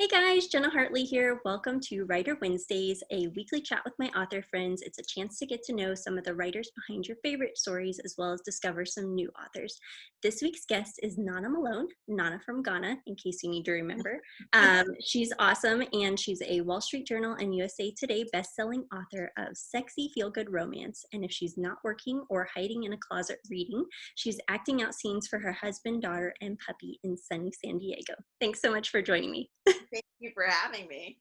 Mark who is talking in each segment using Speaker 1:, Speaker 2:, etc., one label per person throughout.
Speaker 1: Hey guys, Jenna Hartley here. Welcome to Writer Wednesdays, a weekly chat with my author friends. It's a chance to get to know some of the writers behind your favorite stories, as well as discover some new authors. This week's guest is Nana Malone, Nana from Ghana, in case you need to remember. She's awesome, and she's a Wall Street Journal and USA Today bestselling author of sexy feel-good romance. And if she's not working or hiding in a closet reading, she's acting out scenes for her husband, daughter, and puppy in sunny San Diego. Thanks so much for joining me.
Speaker 2: Thank you for having me.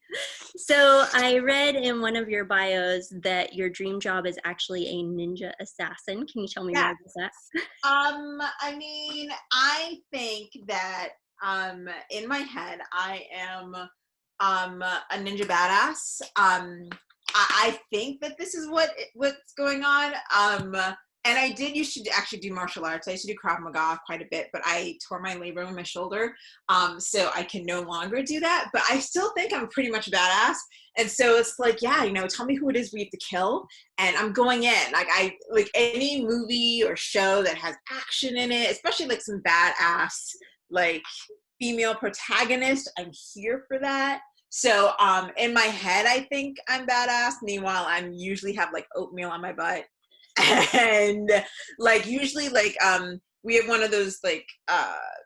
Speaker 1: So I read in one of your bios that your dream job is actually a ninja assassin. Can you tell me more
Speaker 2: Yeah.
Speaker 1: about that?
Speaker 2: I think that in my head I am a ninja badass. I think that this is what's going on. And I did used to actually do martial arts. I used to do Krav Maga quite a bit, but I tore my labrum in my shoulder, so I can no longer do that. But I still think I'm pretty much badass. And so it's like, yeah, tell me who it is we have to kill, and I'm going in. I like any movie or show that has action in it, especially like some badass like female protagonist. I'm here for that. So in my head, I think I'm badass. Meanwhile, I'm usually have like oatmeal on my butt. And like usually we have one of those like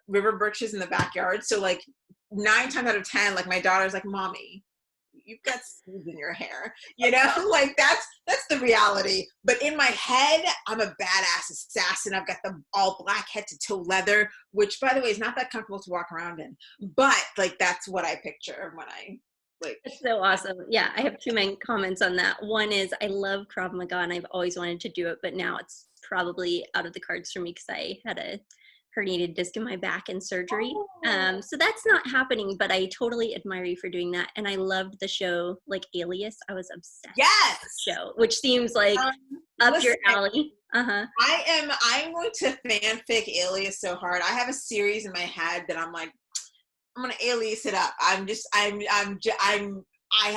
Speaker 2: river birches in the backyard, so like 9 times out of 10 like my daughter's like, mommy, you've got seeds in your hair, like that's the reality. But in my head, I'm a badass assassin. I've got the all black head to toe leather, which by the way is not that comfortable to walk around in, but like that's what I picture when I like.
Speaker 1: That's so awesome. Yeah, I have two main comments on that. One is I love Krav Maga and I've always wanted to do it, but now it's probably out of the cards for me because I had a herniated disc in my back and surgery. So that's not happening, but I totally admire you for doing that. And I loved the show, like Alias. I was obsessed
Speaker 2: Yes.
Speaker 1: with the show, which seems like up
Speaker 2: Listen,
Speaker 1: your alley.
Speaker 2: I'm going to fanfic Alias so hard. I have a series in my head that I'm like, I'm gonna alias it up. I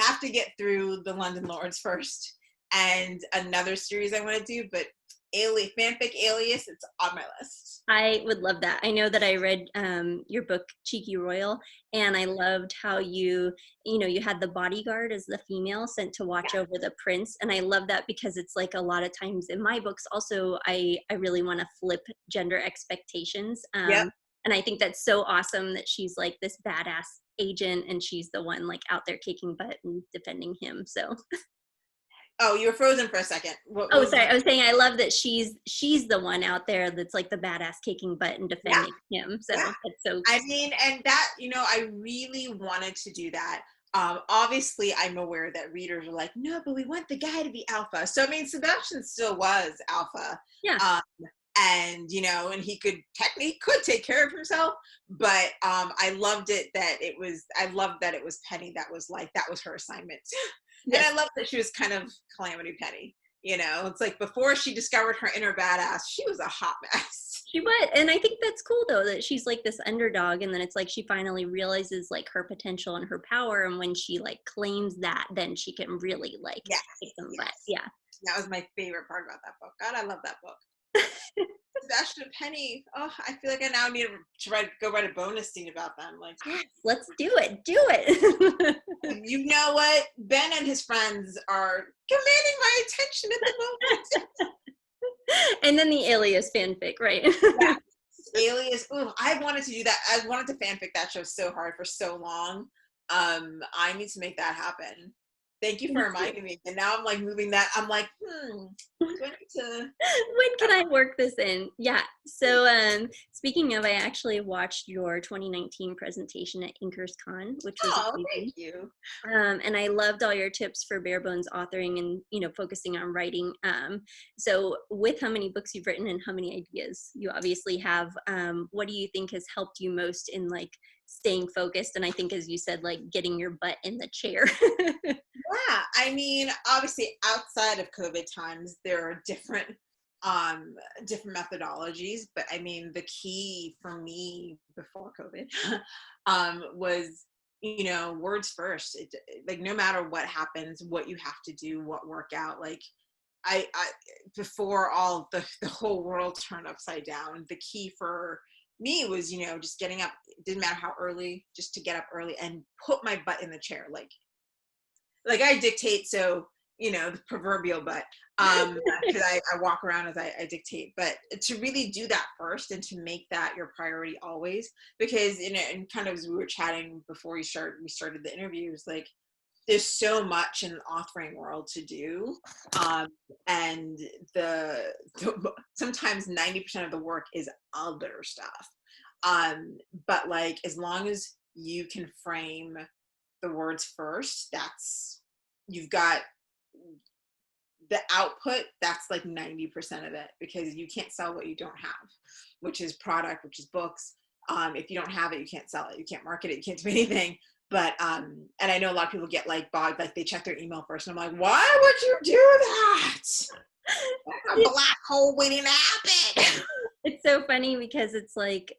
Speaker 2: have to get through the London Lords first, and another series I want to do. But fanfic Alias, it's on my list.
Speaker 1: I would love that. I know that I read your book Cheeky Royal, and I loved how you had the bodyguard as the female sent to watch over the prince, and I love that because it's like a lot of times in my books also I really want to flip gender expectations.
Speaker 2: Yep.
Speaker 1: And I think that's so awesome that she's like this badass agent and she's the one like out there kicking butt and defending him. So
Speaker 2: Oh, you were frozen for a second.
Speaker 1: oh, sorry. I was saying I love that she's the one out there that's like the badass kicking butt and defending him. So that's so.
Speaker 2: And that I really wanted to do that. Obviously, I'm aware that readers are like, no, but we want the guy to be alpha. So I mean, Sebastian still was alpha.
Speaker 1: Yeah.
Speaker 2: And and he could take care of himself, but I loved that it was Penny that was her assignment.
Speaker 1: Yes.
Speaker 2: And I love that she was kind of Calamity Penny. It's like before she discovered her inner badass, she was a hot mess.
Speaker 1: She was, and I think that's cool though that she's like this underdog, and then it's like she finally realizes like her potential and her power, and when she like claims that, then she can really like kick some butt. Yeah,
Speaker 2: that was my favorite part about that book. God, I love that book. Sebastian and Penny. Oh, I feel like I now need to go write a bonus scene about them. Like,
Speaker 1: yes, let's do it.
Speaker 2: You know what? Ben and his friends are commanding my attention at the moment.
Speaker 1: And then the Alias fanfic, right?
Speaker 2: Yeah. Alias. Ooh, I wanted to do that. I wanted to fanfic that show so hard for so long. I need to make that happen. Thank you for reminding me. And now I'm like moving that. I'm like, do I need to...
Speaker 1: when can I work this in? Yeah. So speaking of, I actually watched your 2019 presentation at Inkers Con, which was amazing.
Speaker 2: Thank you.
Speaker 1: And I loved all your tips for bare bones authoring and focusing on writing. So with how many books you've written and how many ideas you obviously have, what do you think has helped you most in like staying focused? And I think, as you said, like getting your butt in the chair.
Speaker 2: Yeah, I mean, obviously outside of COVID times, there are different methodologies, but I mean, the key for me before COVID was, words first. Like no matter what happens, what you have to do, what workout, like I before all the whole world turned upside down, the key for me was, just getting up. It didn't matter how early, just to get up early and put my butt in the chair. Like I dictate, so the proverbial butt, because I walk around as I dictate, but to really do that first and to make that your priority always, because and kind of as we were chatting before we started the interviews, like there's so much in the authoring world to do, and sometimes 90% of the work is other stuff, but like as long as you can frame the words first, you've got the output. That's like 90% of it, because you can't sell what you don't have, which is product, which is books. If you don't have it, you can't sell it, you can't market it, you can't do anything. But and I know a lot of people get like bogged, like they check their email first, and I'm like, why would you do that? A black hole waiting to happen.
Speaker 1: It's so funny because it's like,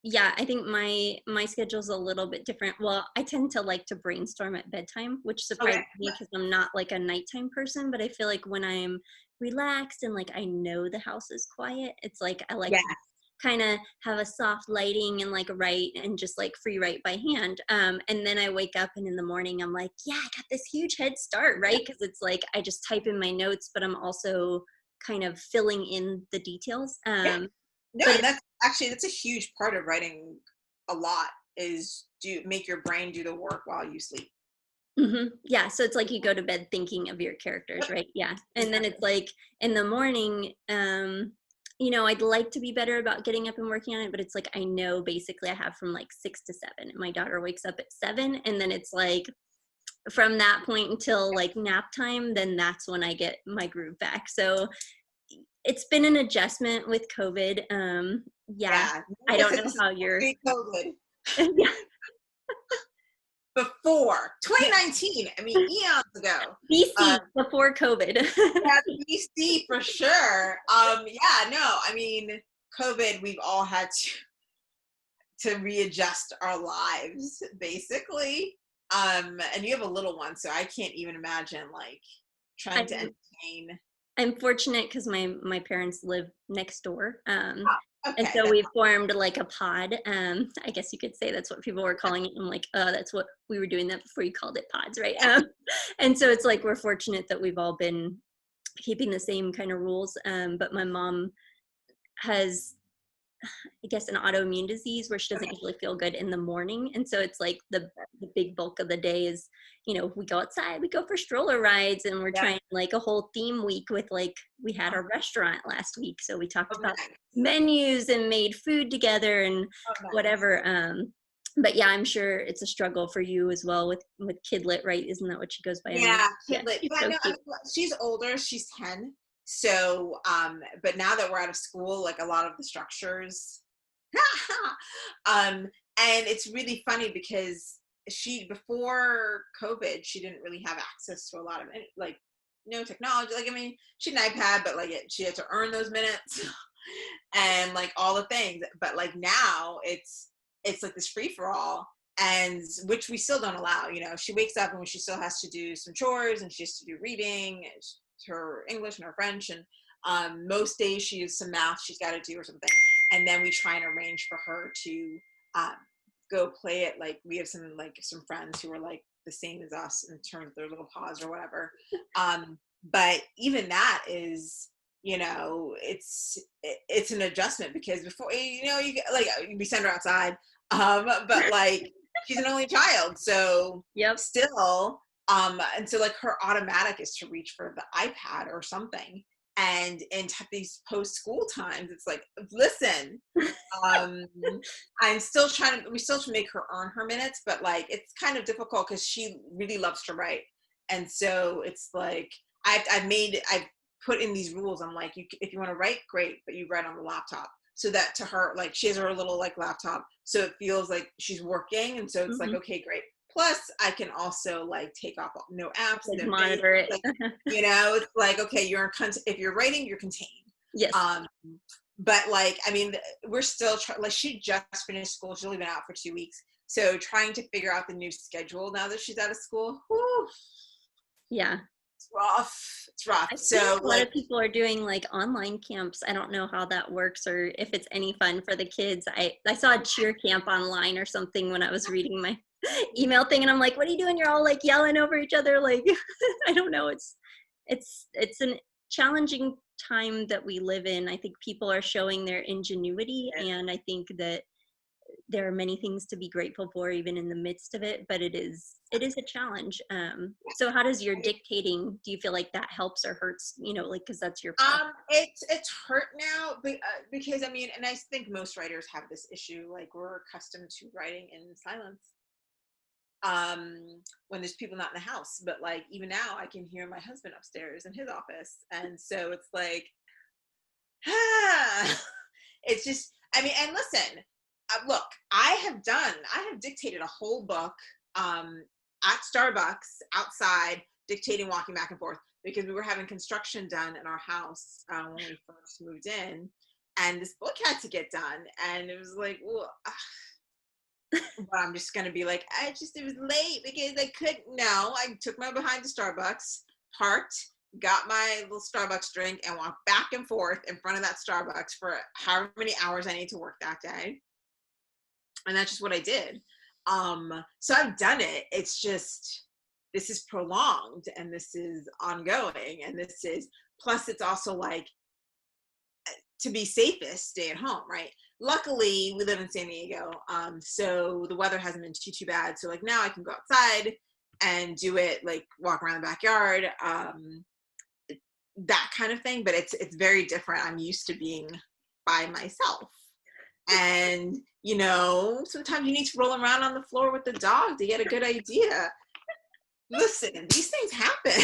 Speaker 1: yeah, I think my schedule's a little bit different. Well, I tend to like to brainstorm at bedtime, which surprises
Speaker 2: Okay.
Speaker 1: me because I'm not like a nighttime person, but I feel like when I'm relaxed and like I know the house is quiet, it's like I like
Speaker 2: Yeah.
Speaker 1: to kind of have a soft lighting and like write and just like free write by hand. And then I wake up and in the morning I'm like, yeah, I got this huge head start, right? Because it's like I just type in my notes, but I'm also kind of filling in the details.
Speaker 2: Yeah. No,
Speaker 1: But
Speaker 2: and that's a huge part of writing a lot, is make your brain do the work while you sleep.
Speaker 1: Yeah, so it's like you go to bed thinking of your characters,
Speaker 2: Yep.
Speaker 1: right? Yeah. And then
Speaker 2: Exactly.
Speaker 1: it's like in the morning, I'd like to be better about getting up and working on it, but it's like I know basically I have from like 6 to 7. My daughter wakes up at 7, and then it's like from that point until like nap time, then that's when I get my groove back. So it's been an adjustment with COVID. Yeah,
Speaker 2: Yeah.
Speaker 1: I don't
Speaker 2: Listen,
Speaker 1: know
Speaker 2: this is
Speaker 1: how you're.
Speaker 2: pre-COVID.
Speaker 1: Yeah,
Speaker 2: Before 2019, I mean, eons ago.
Speaker 1: BC before COVID.
Speaker 2: Yeah, BC for sure. Yeah, no, I mean, COVID, we've all had to readjust our lives, basically. And you have a little one, so I can't even imagine like trying to
Speaker 1: I'm
Speaker 2: entertain.
Speaker 1: I'm fortunate because my parents live next door.
Speaker 2: Oh,
Speaker 1: And
Speaker 2: okay,
Speaker 1: so
Speaker 2: that's
Speaker 1: we formed like a pod. I guess you could say that's what people were calling it. I'm like, oh, that's what we were doing that before you called it pods, right?
Speaker 2: yeah,
Speaker 1: And so it's like we're fortunate that we've all been keeping the same kind of rules. But my mom has, I guess, an autoimmune disease where she doesn't
Speaker 2: okay,
Speaker 1: usually feel good in the morning. And so it's like the big bulk of the day is, we go outside, we go for stroller rides, and we're
Speaker 2: yeah,
Speaker 1: trying like a whole theme week with like, we had a restaurant last week. So we talked
Speaker 2: oh,
Speaker 1: about
Speaker 2: nice,
Speaker 1: menus and made food together and
Speaker 2: oh, nice.
Speaker 1: whatever. But yeah, I'm sure it's a struggle for you as well with Kidlet, right? Isn't that what she goes by?
Speaker 2: Yeah,
Speaker 1: Yeah,
Speaker 2: Kidlet.
Speaker 1: she's
Speaker 2: Yeah,
Speaker 1: so
Speaker 2: no,
Speaker 1: cute.
Speaker 2: she's older. She's 10. So, but now that we're out of school, like a lot of the structures, and it's really funny because before COVID, she didn't really have access to a lot of like no technology. Like, I mean, she had an iPad, but like she had to earn those minutes and like all the things. But like now it's like this free for all, and which we still don't allow. She wakes up and she still has to do some chores, and she has to do reading and her English and her French, and most days she has some math she's got to do or something, and then we try and arrange for her to um, go play it. Like we have some friends who are like the same as us in terms of their little paws or whatever, but even that is, it's an adjustment, because before, you get like we send her outside, but like she's an only child, so
Speaker 1: Yep.
Speaker 2: still, and so like her automatic is to reach for the iPad or something, and in these post school times it's like, listen, um we still try to make her earn her minutes, but like it's kind of difficult because she really loves to write, and so it's like I've put in these rules. I'm like, if you want to write, great, but you write on the laptop, so that to her, like she has her little like laptop, so it feels like she's working, and so it's like,
Speaker 1: Hmm.
Speaker 2: okay, great. Plus I can also like take off no apps,
Speaker 1: Like
Speaker 2: no things,
Speaker 1: monitor it.
Speaker 2: like, it's like, okay, if you're writing, you're contained.
Speaker 1: Yes.
Speaker 2: um but like, I mean, we're still like, she just finished school, she's only been out for 2 weeks, so trying to figure out the new schedule now that she's out of school, whew,
Speaker 1: Yeah.
Speaker 2: rough. It's rough.
Speaker 1: I see
Speaker 2: So
Speaker 1: a lot
Speaker 2: like,
Speaker 1: of people are doing like online camps. I don't know how that works or if it's any fun for the kids. I saw a cheer camp online or something when I was reading my email thing, and I'm like, what are you doing? You're all like yelling over each other. Like, I don't know. It's an challenging time that we live in. I think people are showing their ingenuity, and I think that there are many things to be grateful for even in the midst of it, but it is a challenge. So how does your dictating, do you feel like that helps or hurts, like because that's your process?
Speaker 2: it's hurt now, because I mean, and I think most writers have this issue. Like, we're accustomed to writing in silence, when there's people not in the house. But like, even now, I can hear my husband upstairs in his office, and so it's like, it's just, I mean, and listen, look, I have dictated a whole book, um, at Starbucks outside, dictating, walking back and forth, because we were having construction done in our house, when we first moved in, and this book had to get done, and it was like, well, but I'm just gonna be like, it was late because I couldn't. No, I took my behind to Starbucks, parked, got my little Starbucks drink, and walked back and forth in front of that Starbucks for however many hours I need to work that day. And that's just what I did. So I've done it. It's just, this is prolonged, and this is ongoing, and this is, plus it's also like, to be safest, stay at home, right? Luckily, we live in San Diego, so the weather hasn't been too bad. So like, now I can go outside and do it, like walk around the backyard, that kind of thing. But it's very different. I'm used to being by myself, and sometimes you need to roll around on the floor with the dog to get a good idea. Listen, these things happen.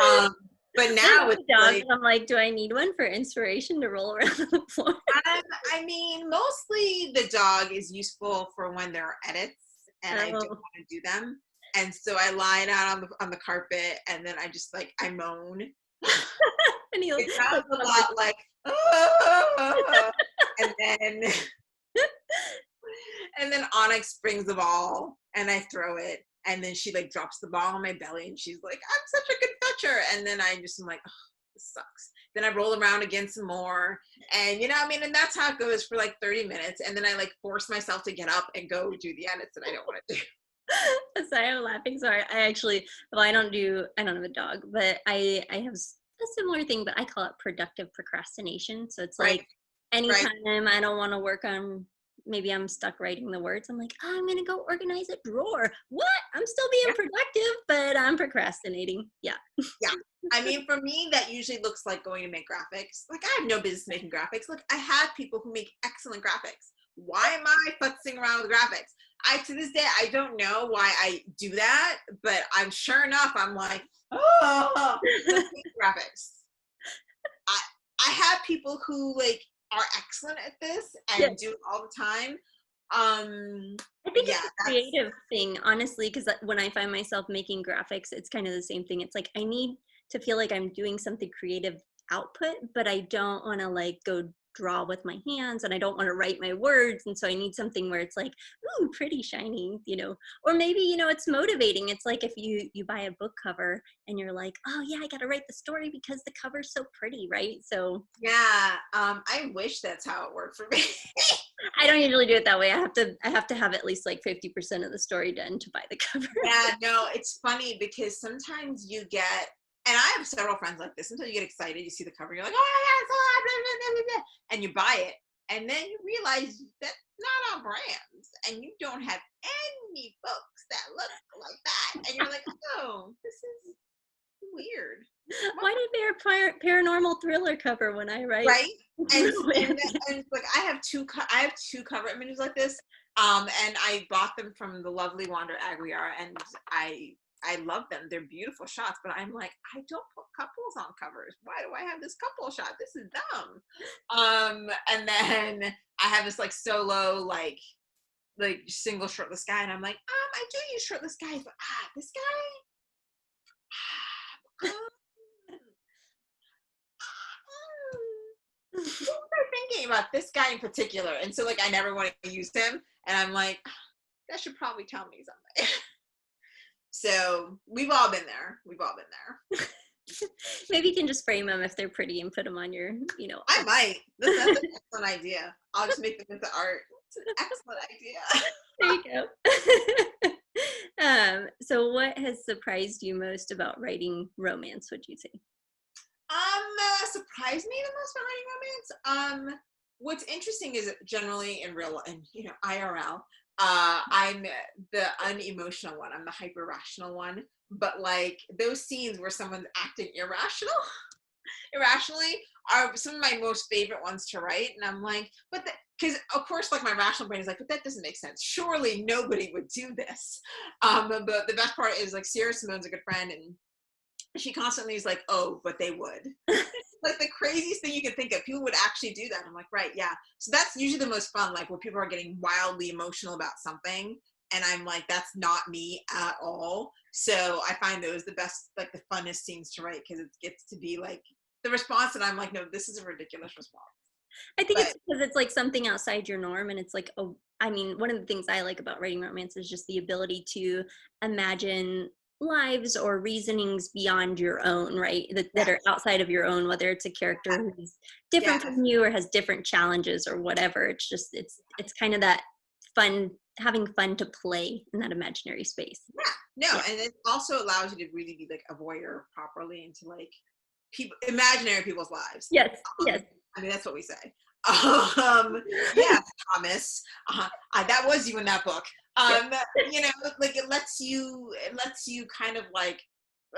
Speaker 2: um, but
Speaker 1: I
Speaker 2: now
Speaker 1: have
Speaker 2: it's
Speaker 1: a dog,
Speaker 2: like,
Speaker 1: and I'm like, do I need one for inspiration to roll around on the floor?
Speaker 2: I mean, mostly the dog is useful for when there are edits and I don't
Speaker 1: Oh.
Speaker 2: want to do them. And so I lie down on the carpet, and then I just like, I moan.
Speaker 1: And he
Speaker 2: It
Speaker 1: like
Speaker 2: sounds a
Speaker 1: loves it.
Speaker 2: lot like, "Ah," and then Onyx brings the ball, and I throw it, and then she like drops the ball on my belly, and she's like, I'm such a good fetcher. And then I just am like, oh, this sucks. Then I roll around again some more, and I mean, and that's how it goes for like 30 minutes, and then I like force myself to get up and go do the edits that I don't want to do.
Speaker 1: Sorry, I'm laughing. Sorry, I actually, well, I don't have a dog, but I have a similar thing, but I call it productive procrastination. So it's
Speaker 2: Right,
Speaker 1: like
Speaker 2: right.
Speaker 1: anytime I don't want to work on, maybe I'm stuck writing the words, I'm like, oh, I'm gonna go organize a drawer. What? I'm still being
Speaker 2: Yeah,
Speaker 1: productive, but I'm procrastinating. Yeah.
Speaker 2: yeah. I mean, for me, that usually looks like going to make graphics. Like, I have no business making graphics. Look, I have people who make excellent graphics. Why am I futzing around with graphics? To this day, I don't know why I do that, but I'm sure enough, I'm like, oh, let's make graphics. I I have people who like are excellent at this
Speaker 1: Yeah.
Speaker 2: and do it all the time.
Speaker 1: I think
Speaker 2: Yeah,
Speaker 1: it's a
Speaker 2: that's
Speaker 1: creative thing, honestly, because when I find myself making graphics, it's kind of the same thing. It's like I need to feel like I'm doing something creative output, but I don't want to like go draw with my hands and I don't want to write my words. And so I need something where it's like, ooh, pretty shiny, or maybe, it's motivating. It's like if you buy a book cover and you're like, oh yeah, I got to write the story because the cover's so pretty, right? So
Speaker 2: yeah. I wish that's how it worked for me.
Speaker 1: I don't usually do it that way. I have to have at least like 50% of the story done to buy the cover.
Speaker 2: Yeah, no, it's funny because sometimes you get, and I have several friends like this. Sometimes you get excited, you see the cover, you're like, oh my god, it's alive, blah, blah, blah, blah, blah, and you buy it, and then you realize that's not on brands, and you don't have any books that look like that, and you're like, oh, this is weird. What?
Speaker 1: Why did they require paranormal thriller cover when I write
Speaker 2: Right? And like, I have two cover images like this, and I bought them from the lovely Wander Aguiar, and I love them. They're beautiful shots, but I'm like, I don't put couples on covers. Why do I have this couple shot? This is dumb. And then I have this like solo, like single shirtless guy, and I'm like, I do use shirtless guys, but this guy, what was I thinking about this guy in particular? And so like, I never want to use him, and I'm like, that should probably tell me something. So we've all been there. We've all been there.
Speaker 1: Maybe you can just frame them if they're pretty and put them on your,
Speaker 2: I might. That's an excellent idea. I'll just make them into art. It's an excellent idea.
Speaker 1: there you go. So what has surprised you most about writing romance, would you say?
Speaker 2: Surprised me the most about writing romance. What's interesting is generally in real and IRL, I'm the unemotional one. I'm the hyper rational one. But like those scenes where someone's acting irrationally are some of my most favorite ones to write. And I'm like, but because of course, like my rational brain is like, but that doesn't make sense. Surely nobody would do this. But the best part is like Sierra Simone's a good friend, and she constantly is like, oh, but they would. Like the craziest thing you could think of. People would actually do that. I'm like, right, yeah. So that's usually the most fun, like where people are getting wildly emotional about something. And I'm like, that's not me at all. So I find those the best, like the funnest scenes to write because it gets to be like the response that I'm like, no, this is a ridiculous response.
Speaker 1: I think
Speaker 2: But
Speaker 1: it's because it's like something outside your norm, and it's like, oh, I mean, one of the things I like about writing romance is just the ability to imagine lives or reasonings beyond your own, right? That are
Speaker 2: yes,
Speaker 1: outside of your own, whether it's a character who's different
Speaker 2: yes,
Speaker 1: from you or has different challenges or whatever. It's just it's kind of that fun, having fun to play in that imaginary space.
Speaker 2: yeah. No,
Speaker 1: Yeah.
Speaker 2: and it also allows you to really be like a voyeur properly into like people, imaginary people's lives.
Speaker 1: Yes.
Speaker 2: Um,
Speaker 1: Yes.
Speaker 2: I mean, that's what we say. Yes, Thomas, that was you in that book.
Speaker 1: Yep.
Speaker 2: Like it lets you kind of like,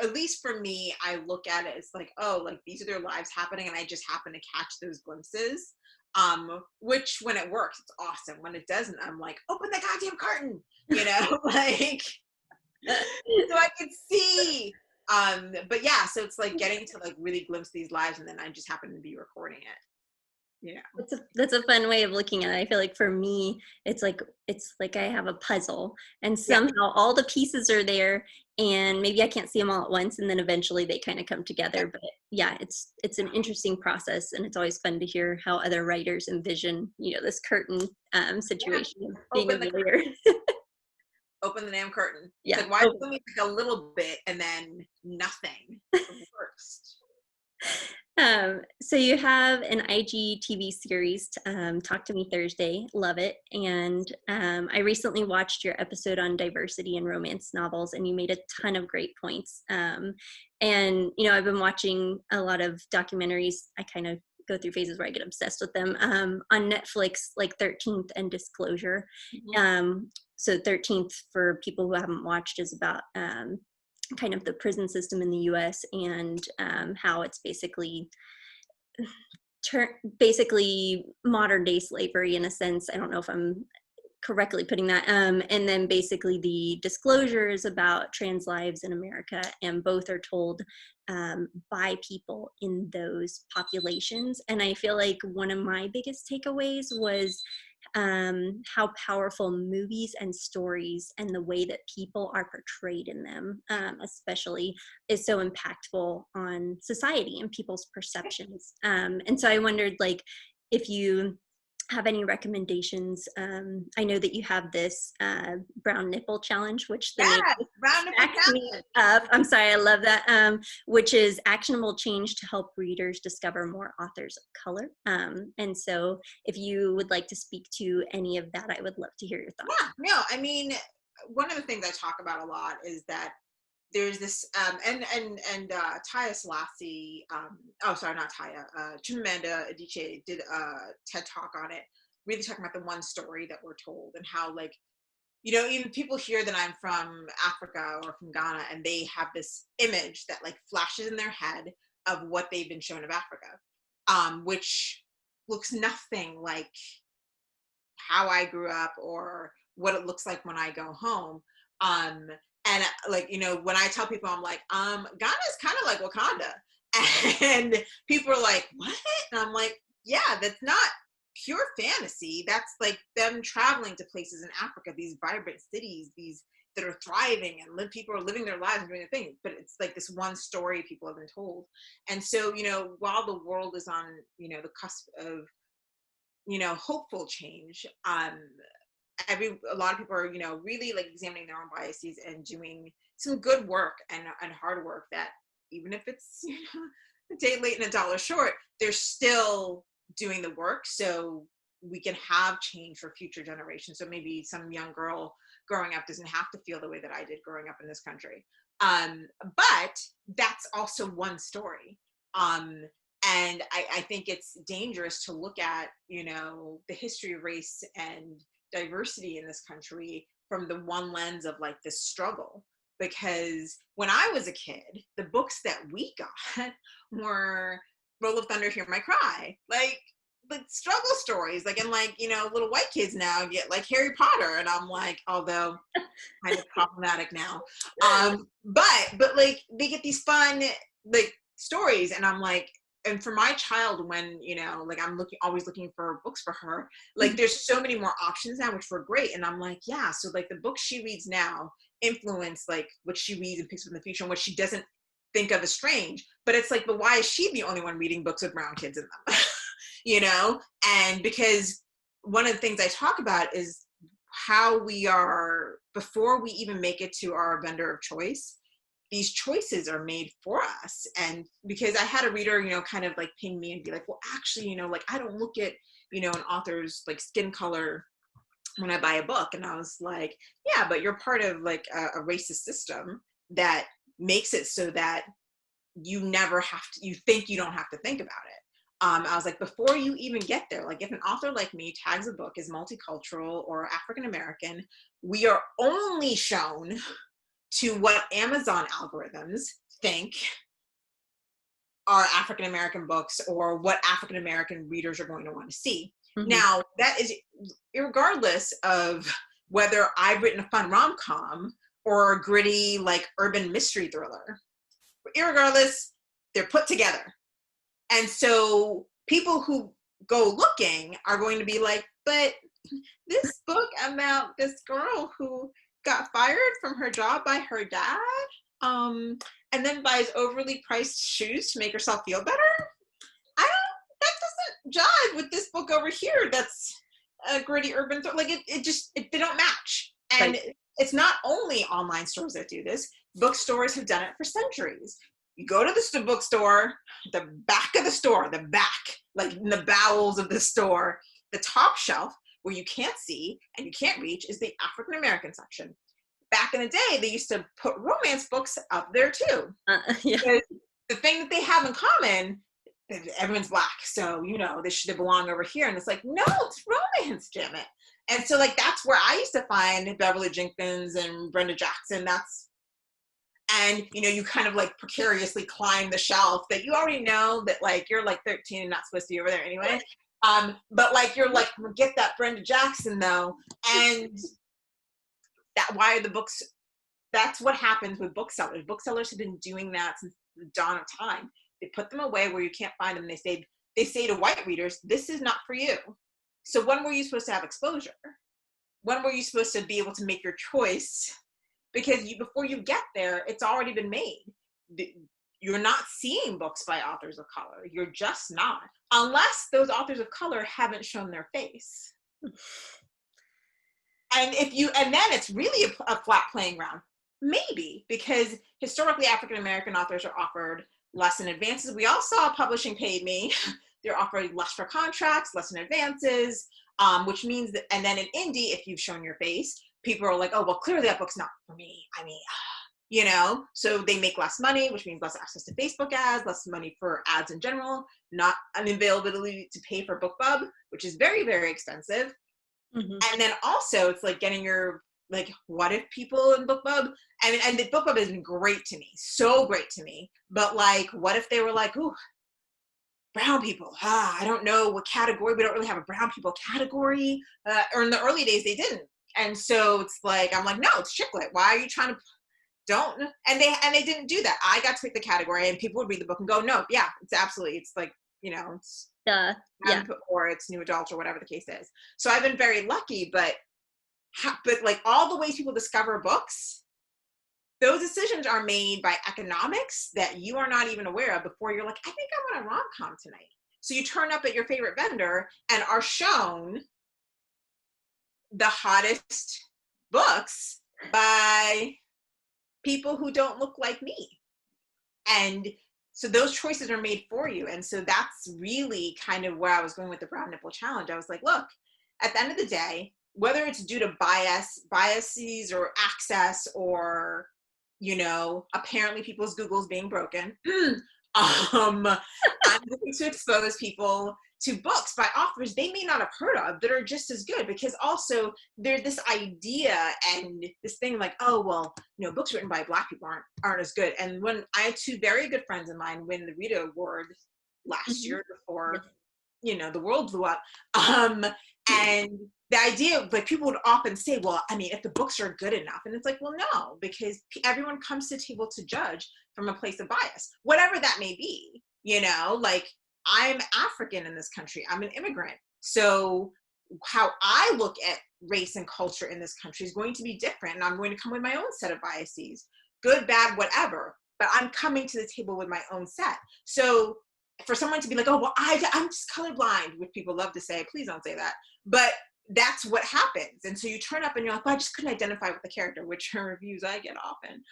Speaker 2: at least for me, I look at it, it's like, oh, like these are their lives happening, and I just happen to catch those glimpses. Which when it works, it's awesome. When it doesn't, I'm like, open the goddamn curtain, like so I could see. But yeah, so it's like getting to like really glimpse these lives, and then I just happen to be recording it. Yeah.
Speaker 1: That's a fun way of looking at it. I feel like for me, it's like I have a puzzle, and
Speaker 2: Yeah.
Speaker 1: somehow all the pieces are there, and maybe I can't see them all at once, and then eventually they kind of come
Speaker 2: Yeah.
Speaker 1: together. But yeah, it's an interesting process, and it's always fun to hear how other writers envision, this curtain
Speaker 2: Yeah.
Speaker 1: situation of being a
Speaker 2: Open the
Speaker 1: voyeur.
Speaker 2: open the damn curtain. It's
Speaker 1: Yeah.
Speaker 2: like, why
Speaker 1: Oh.
Speaker 2: don't we like a little bit and then nothing? The worst.
Speaker 1: So you have an IGTV series, Talk to Me Thursday. Love it. And I recently watched your episode on diversity in romance novels, and you made a ton of great points. And I've been watching a lot of documentaries. I kind of go through phases where I get obsessed with them. On Netflix, like 13th and Disclosure.
Speaker 2: Mhm.
Speaker 1: So 13th, for people who haven't watched, is about kind of the prison system in the US, and how it's basically modern day slavery in a sense. I don't know if I'm correctly putting that. And then basically the disclosures about trans lives in America, and both are told by people in those populations. And I feel like one of my biggest takeaways was how powerful movies and stories and the way that people are portrayed in them, especially, is so impactful on society and people's perceptions. And so I wondered, like, if you have any recommendations. I know that you have this brown nipple challenge, which the name
Speaker 2: Yes, round of
Speaker 1: cracks me
Speaker 2: applause.
Speaker 1: up. I'm sorry, I love that. Which is actionable change to help readers discover more authors of color. And so, if you would like to speak to any of that, I would love to hear your thoughts.
Speaker 2: Yeah, no, I mean, one of the things I talk about a lot is that there's this and Taya Selassie, oh sorry, not Taya, Chimamanda Adichie did a TED talk on it, really talking about the one story that we're told, and how like, even people hear that I'm from Africa or from Ghana, and they have this image that like flashes in their head of what they've been shown of Africa, which looks nothing like how I grew up or what it looks like when I go home. And like, when I tell people, I'm like, Ghana is kind of like Wakanda. And people are like, what? And I'm like, yeah, that's not pure fantasy. That's like them traveling to places in Africa, these vibrant cities, these that are thriving, and people are living their lives and doing their thing. But it's like this one story people have been told. And so, while the world is on, the cusp of hopeful change, a lot of people are, really like examining their own biases and doing some good work and hard work that even if it's, a day late and a dollar short, they're still doing the work so we can have change for future generations. So maybe some young girl growing up doesn't have to feel the way that I did growing up in this country. But that's also one story. Um, and I think it's dangerous to look at, the history of race and diversity in this country from the one lens of like this struggle. Because when I was a kid, the books that we got were Roll of Thunder, Hear My Cry, like struggle stories, like, and like, little white kids now get like Harry Potter, and I'm like, although kind of problematic now, but like they get these fun like stories, and I'm like, and for my child, when like I'm always looking for books for her, like there's so many more options now, which were great, and I'm like, yeah, so like the books she reads now influence like what she reads and picks up in the future and what she doesn't think of as strange. But it's like, but why is she the only one reading books with brown kids in them? And because one of the things I talk about is how we are, before we even make it to our vendor of choice, these choices are made for us. And because I had a reader, kind of like ping me and be like, well, actually, like I don't look at, an author's like skin color when I buy a book. And I was like, yeah, but you're part of like a racist system that makes it so that you never have to, you think you don't have to think about it. I was like, before you even get there, like if an author like me tags a book as multicultural or African American, we are only shown to what Amazon algorithms think are African American books or what African American readers are going to want to see. Mm-hmm. Now, that is regardless of whether I've written a fun rom-com or a gritty like urban mystery thriller. Irregardless, they're put together. And so people who go looking are going to be like, but this book about this girl who got fired from her job by her dad, and then buys overly priced shoes to make herself feel better. That doesn't jive with this book over here. That's a gritty urban, like they don't match. And right. It's not only online stores that do this. Bookstores have done it for centuries. You go to the bookstore, the back of the store, like in the bowels of the store, the top shelf where you can't see and you can't reach is the African American section. Back in the day, they used to put romance books up there too. Yeah. Because the thing that they have in common, everyone's black, so they should belong over here. And it's like, no, it's romance, damn it. And so like that's where I used to find Beverly Jenkins and Brenda Jackson. And you kind of like precariously climb the shelf that you already know that like you're like 13 and not supposed to be over there anyway. But like you're like, get that Brenda Jackson though. And why are the books, that's what happens with booksellers. Booksellers have been doing that since the dawn of time. They put them away where you can't find them. They say to white readers, this is not for you. So when were you supposed to have exposure? When were you supposed to be able to make your choice? Because before you get there, it's already been made. You're not seeing books by authors of color. You're just not, unless those authors of color haven't shown their face. And then it's really a flat playing ground. Maybe, because historically African American authors are offered less in advances. We all saw Publishing Paid Me. They're offered less for contracts, less in advances, which means that, and then in indie, if you've shown your face, people are like, oh, well, clearly that book's not for me. I mean, so they make less money, which means less access to Facebook ads, less money for ads in general, not an availability to pay for BookBub, which is very, very expensive. Mm-hmm. And then also it's like getting your, like, what if people in BookBub, I mean, and the BookBub has been great to me, so great to me, but like, what if they were like, ooh, brown people, I don't know what category, we don't really have a brown people category, or in the early days they didn't. And so it's like, I'm like, no, it's chick lit. Why are you trying to, don't, and they didn't do that. I got to pick the category and people would read the book and go, no, yeah, it's absolutely, it's like, it's
Speaker 1: yeah,
Speaker 2: or it's new adult or whatever the case is. So I've been very lucky, but like all the ways people discover books, those decisions are made by economics that you are not even aware of before you're like, I think I want a rom-com tonight. So you turn up at your favorite vendor and are shown the hottest books by people who don't look like me. And so those choices are made for you. And so that's really kind of where I was going with the brown nipple challenge. I was like, look, at the end of the day, whether it's due to biases or access or, apparently people's Google's being broken, I'm going to expose people to books by authors they may not have heard of that are just as good, because also there's this idea and this thing like, oh, well, books written by Black people aren't as good. And when I had two very good friends of mine win the Rita Award last year before, the world blew up, and the idea, like, people would often say, well, I mean, if the books are good enough, and it's like, well, no, because everyone comes to the table to judge from a place of bias, whatever that may be. Like, I'm African in this country, I'm an immigrant, so how I look at race and culture in this country is going to be different, and I'm going to come with my own set of biases, good, bad, whatever, but I'm coming to the table with my own set. So for someone to be like, oh, well, I'm just colorblind, which people love to say, please don't say that, but that's what happens. And so you turn up and you're like, well, I just couldn't identify with the character, which are reviews I get often.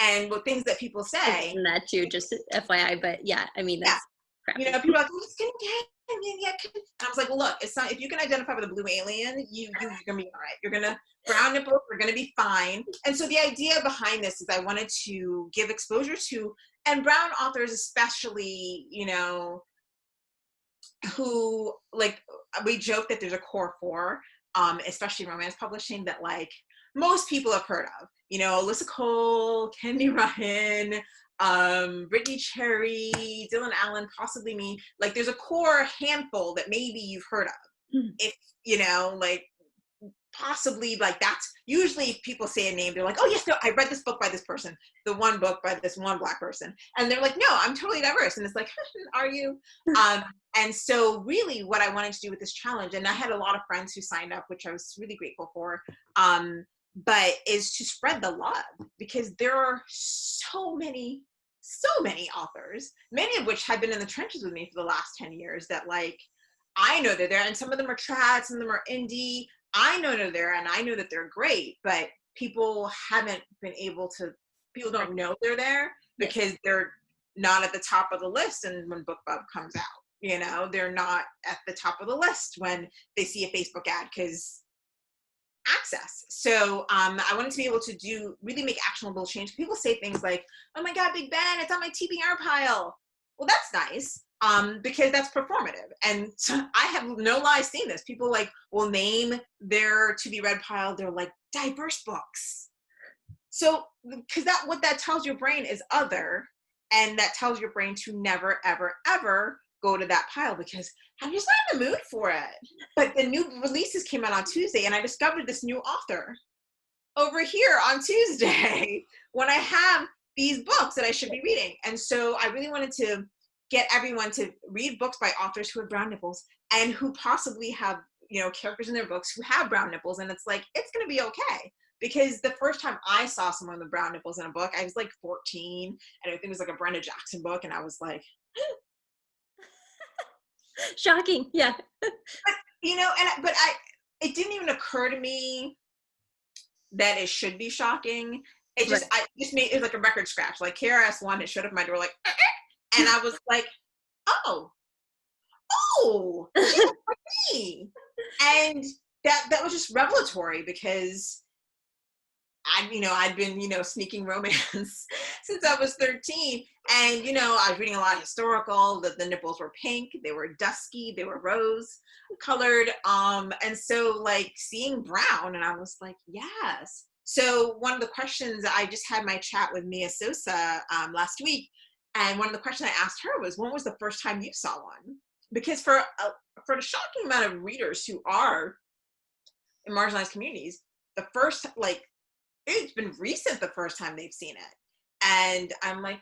Speaker 2: And with things that people say.
Speaker 1: And that too, just FYI, but yeah, I mean, that's crappy.
Speaker 2: People are like, oh, it's gonna get, and I was like, well, look, it's not, if you can identify with a blue alien, you're gonna be all right. You're gonna, brown nipples, we're gonna be fine. And so the idea behind this is I wanted to give exposure to, and brown authors especially, who, like, we joke that there's a core four, especially romance publishing, that like most people have heard of, Alyssa Cole, Kendi Ryan, Brittany Cherry, Dylan Allen, possibly me. Like, there's a core handful that maybe you've heard of. If, like, possibly, like, that's usually if people say a name, they're like, oh yes, no, I read this book by this person, the one book by this one Black person, and they're like, no, I'm totally diverse. And it's like, are you? And so really what I wanted to do with this challenge, and I had a lot of friends who signed up, which I was really grateful for, but is to spread the love, because there are so many authors, many of which have been in the trenches with me for the last 10 years, that, like, I know they're there, and some of them are trad, some of them are indie. I know they're there, and I know that they're great, but people haven't been able to, people don't know they're there because they're not at the top of the list. And when BookBub comes out, they're not at the top of the list when they see a Facebook ad, because access. So I wanted to be able to really make actionable change. People say things like, oh my God, Big Ben, it's on my TBR pile. Well, that's nice. Because that's performative. And so I have no lie seen this. People, like, will name their to be read pile, they're like, diverse books. So, because what that tells your brain is other, and that tells your brain to never, ever, ever go to that pile, because I'm just not in the mood for it. But the new releases came out on Tuesday, and I discovered this new author over here on Tuesday when I have these books that I should be reading. And so I really wanted to get everyone to read books by authors who have brown nipples, and who possibly have, characters in their books who have brown nipples. And it's like, it's going to be okay. Because the first time I saw someone with brown nipples in a book, I was like 14, and I think it was like a Brenda Jackson book, and I was like,
Speaker 1: shocking. Yeah.
Speaker 2: But, it didn't even occur to me that it should be shocking. It just, I just made it was like a record scratch. Like KRS-One, it showed up at my door like, and I was like, oh, she was like me. And that was just revelatory, because I'd been, sneaking romance since I was 13. And, I was reading a lot of historical, the nipples were pink, they were dusky, they were rose colored. And so, like, seeing brown, and I was like, yes. So one of the questions, I just had my chat with Mia Sosa last week. And one of the questions I asked her was, when was the first time you saw one? Because for the shocking amount of readers who are in marginalized communities, the first, like, it's been recent the first time they've seen it. And I'm like,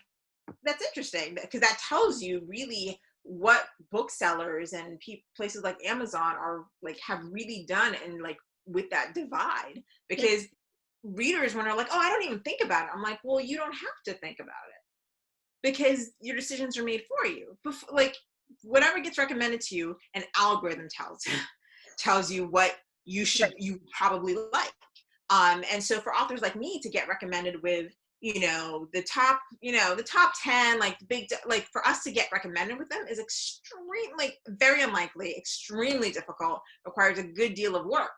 Speaker 2: that's interesting, because that tells you really what booksellers and places like Amazon are, like, have really done, and, like, with that divide. Because readers, when they're like, oh, I don't even think about it, I'm like, well, you don't have to think about it, because your decisions are made for you. Like, whatever gets recommended to you, an algorithm tells you what
Speaker 1: Right.
Speaker 2: you probably like. And so for authors like me to get recommended with, the top 10, like like for us to get recommended with them is extremely, like very unlikely, extremely difficult, requires a good deal of work.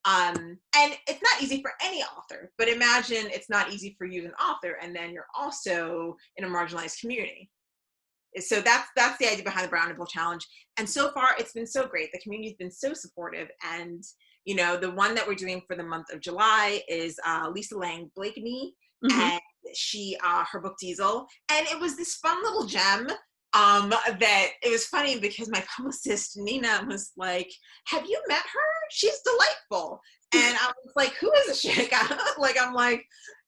Speaker 2: And it's not easy for any author, but imagine it's not easy for you as an author, and then you're also in a marginalized community. So that's the idea behind the Brown and Bull Challenge. And so far, it's been so great. The community's been so supportive. And the one that we're doing for the month of July is Lisa Lang Blakeney,
Speaker 1: Hmm.
Speaker 2: and she her book Diesel, and it was this fun little gem. That it was funny because my publicist Nina was like, "Have you met her? She's delightful." And I was like, "Who is this chick?" Like I'm like,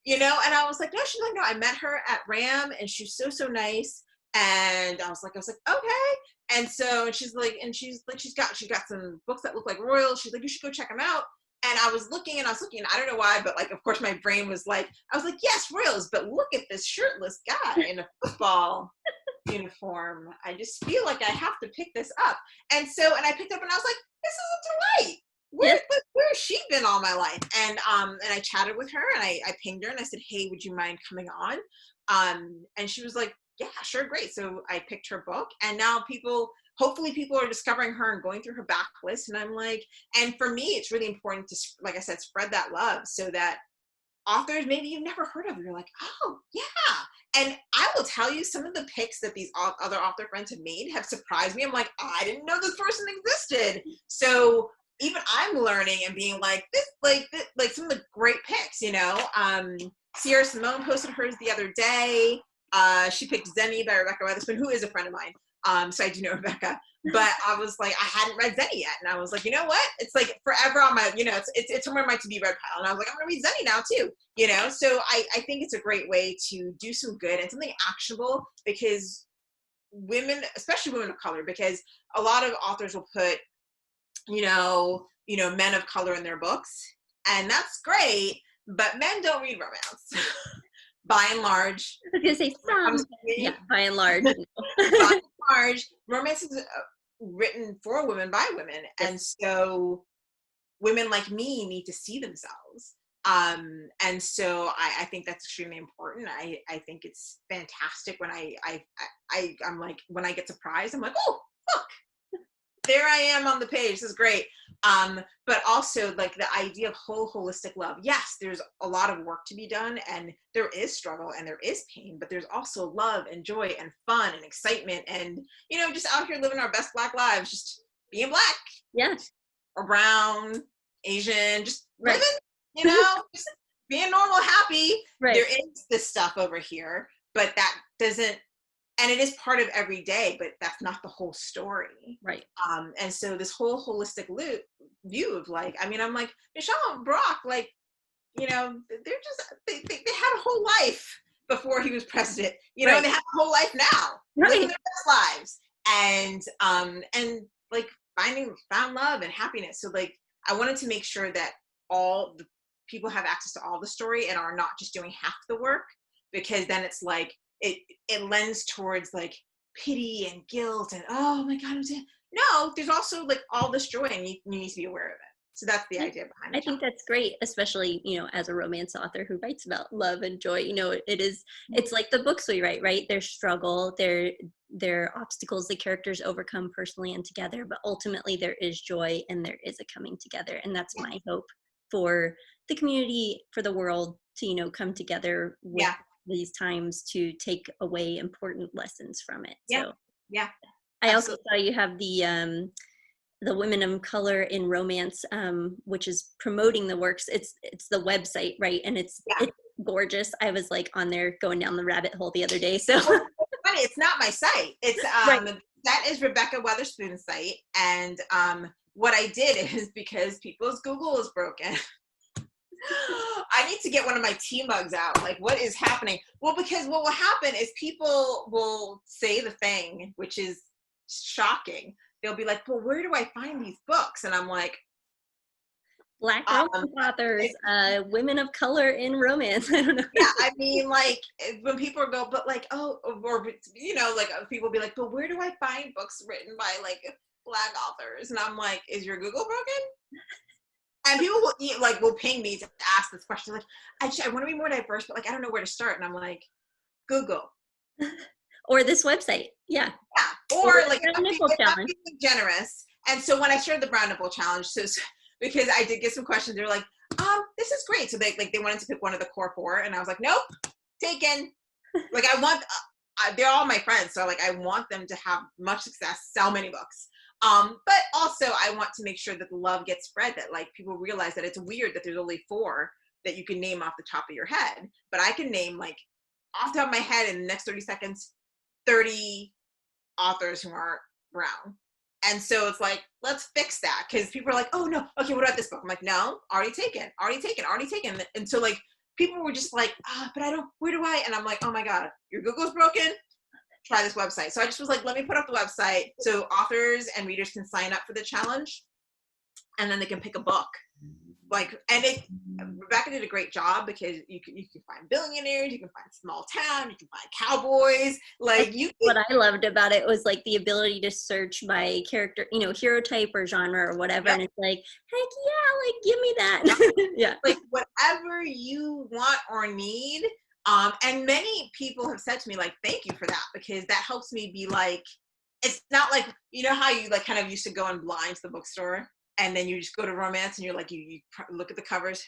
Speaker 2: and I was like, "No." She's like, "No, I met her at RAM, and she's so nice." And I was like, okay. And so she's got some books that look like royals. She's like, you should go check them out. And I was looking, and I don't know why, but like, of course, my brain was like, I was like, yes, royals, but look at this shirtless guy in a football uniform. I just feel like I have to pick this up. And I picked up, and I was like, this is a delight.
Speaker 1: Yes.
Speaker 2: Where's she been all my life? And I chatted with her, and I pinged her, and I said, hey, would you mind coming on? And she was like, yeah, sure, great. So I picked her book, and now hopefully people are discovering her and going through her backlist. And I'm like, and for me, it's really important to, like I said, spread that love so that authors maybe you've never heard of, you're like, oh yeah. And I will tell you, some of the picks that these other author friends have made have surprised me. I'm like, I didn't know this person existed. So even I'm learning and being like, like some of the great picks, Sierra Simone posted hers the other day. She picked Zenny by Rebecca Weatherspoon, who is a friend of mine. So I do know Rebecca, but I was like, I hadn't read Zenny yet. And I was like, you know what? It's like forever on my, it's somewhere on my to-be read pile. And I was like, I'm going to read Zenny now too, So I think it's a great way to do some good and something actionable, because women, especially women of color, because a lot of authors will put, men of color in their books, and that's great, but men don't read romance. By and large,
Speaker 1: I was gonna say
Speaker 2: when it comes
Speaker 1: some,
Speaker 2: to
Speaker 1: yeah,
Speaker 2: me,
Speaker 1: by and large.
Speaker 2: by and large, romance is written for women by women, and
Speaker 1: Yes.
Speaker 2: so women like me need to see themselves. And so I think that's extremely important. I think it's fantastic when I'm like, when I get surprised, I'm like, oh, look, there I am on the page. This is great. But also like the idea of holistic love. Yes, there's a lot of work to be done, and there is struggle and there is pain, but there's also love and joy and fun and excitement, and just out here living our best Black lives, just being Black
Speaker 1: Yeah.
Speaker 2: or brown, Asian, just
Speaker 1: Right.
Speaker 2: living, just being normal, happy.
Speaker 1: Right.
Speaker 2: There is this stuff over here, but that doesn't, and it is part of every day, but that's not the whole story.
Speaker 1: Right.
Speaker 2: And so this whole holistic view of like, I mean, I'm like, Michelle and Brock, like, they had a whole life before he was president,
Speaker 1: Right.
Speaker 2: and they have a whole life now, living
Speaker 1: Right.
Speaker 2: their best lives, and like found love and happiness. So like, I wanted to make sure that all the people have access to all the story and are not just doing half the work, because then it's like, it lends towards like pity and guilt and, oh my God, no, there's also like all this joy, and you need to be aware of it. So that's the
Speaker 1: Yeah,
Speaker 2: idea behind the
Speaker 1: I think
Speaker 2: challenge.
Speaker 1: that's great, especially, as a romance author who writes about love and joy. It's like the books we write, right? Their struggle, their obstacles the characters overcome personally and together, but ultimately there is joy and there is a coming together. And that's
Speaker 2: Yeah,
Speaker 1: my hope for the community, for the world to, come together with
Speaker 2: yeah,
Speaker 1: these times to take away important lessons from it.
Speaker 2: yeah,
Speaker 1: So
Speaker 2: yeah,
Speaker 1: I also
Speaker 2: absolutely.
Speaker 1: saw you have the Women of Color in Romance, which is promoting the works. It's the website, right? And
Speaker 2: Yeah.
Speaker 1: it's gorgeous. I was like on there going down the rabbit hole the other day. So
Speaker 2: Well, it's funny. It's not my site. It's
Speaker 1: right,
Speaker 2: that is Rebecca Weatherspoon's site, and what I did is, because people's Google is broken, I need to get one of my tea mugs out. Like, what is happening? Well, because what will happen is people will say the thing, which is shocking. They'll be like, well, where do I find these books? And I'm like,
Speaker 1: Black
Speaker 2: um,
Speaker 1: romance authors, women of color in romance. I don't know.
Speaker 2: yeah, I mean, like, when people go, but like, oh, or like, people be like, but where do I find books written by like Black authors? And I'm like, is your Google broken? And people will ping me to ask this question, like, I want to be more diverse, but like I don't know where to start. And I'm like, Google.
Speaker 1: Or this website. Yeah.
Speaker 2: Yeah.
Speaker 1: Or
Speaker 2: Or
Speaker 1: the
Speaker 2: like
Speaker 1: brown nipple
Speaker 2: if I'm
Speaker 1: challenge.
Speaker 2: being generous. And so when I started the brown nipple challenge, so because I did get some questions, they were like, this is great. So they wanted to pick one of the core 4, and I was like, nope, taken. Like I want, they're all my friends, so like I want them to have much success, sell many books. But also I want to make sure that the love gets spread, that like people realize that it's weird that there's only 4 that you can name off the top of your head, but I can name like off the top of my head in the next 30 seconds 30 authors who aren't brown. And so it's like, let's fix that, because people are like, oh no, okay, what about this book? I'm like, no, already taken, already taken, already taken. And so like people were just like, but I don't, where do I? And I'm like, oh my God, your Google's broken. Try this website. So I just was like, let me put up the website so authors and readers can sign up for the challenge, and then they can pick a book. Like, and Rebecca did a great job, because you can find billionaires, you can find small town, you can find cowboys, like
Speaker 1: What I loved about it was like the ability to search by character, hero type or genre or whatever.
Speaker 2: yep,
Speaker 1: And it's like, heck yeah, like give me that. Yeah.
Speaker 2: like whatever you want or need. And many people have said to me, like, thank you for that, because that helps me be like, it's not like, how you like kind of used to go in blind to the bookstore, and then you just go to romance and you're like, you look at the covers,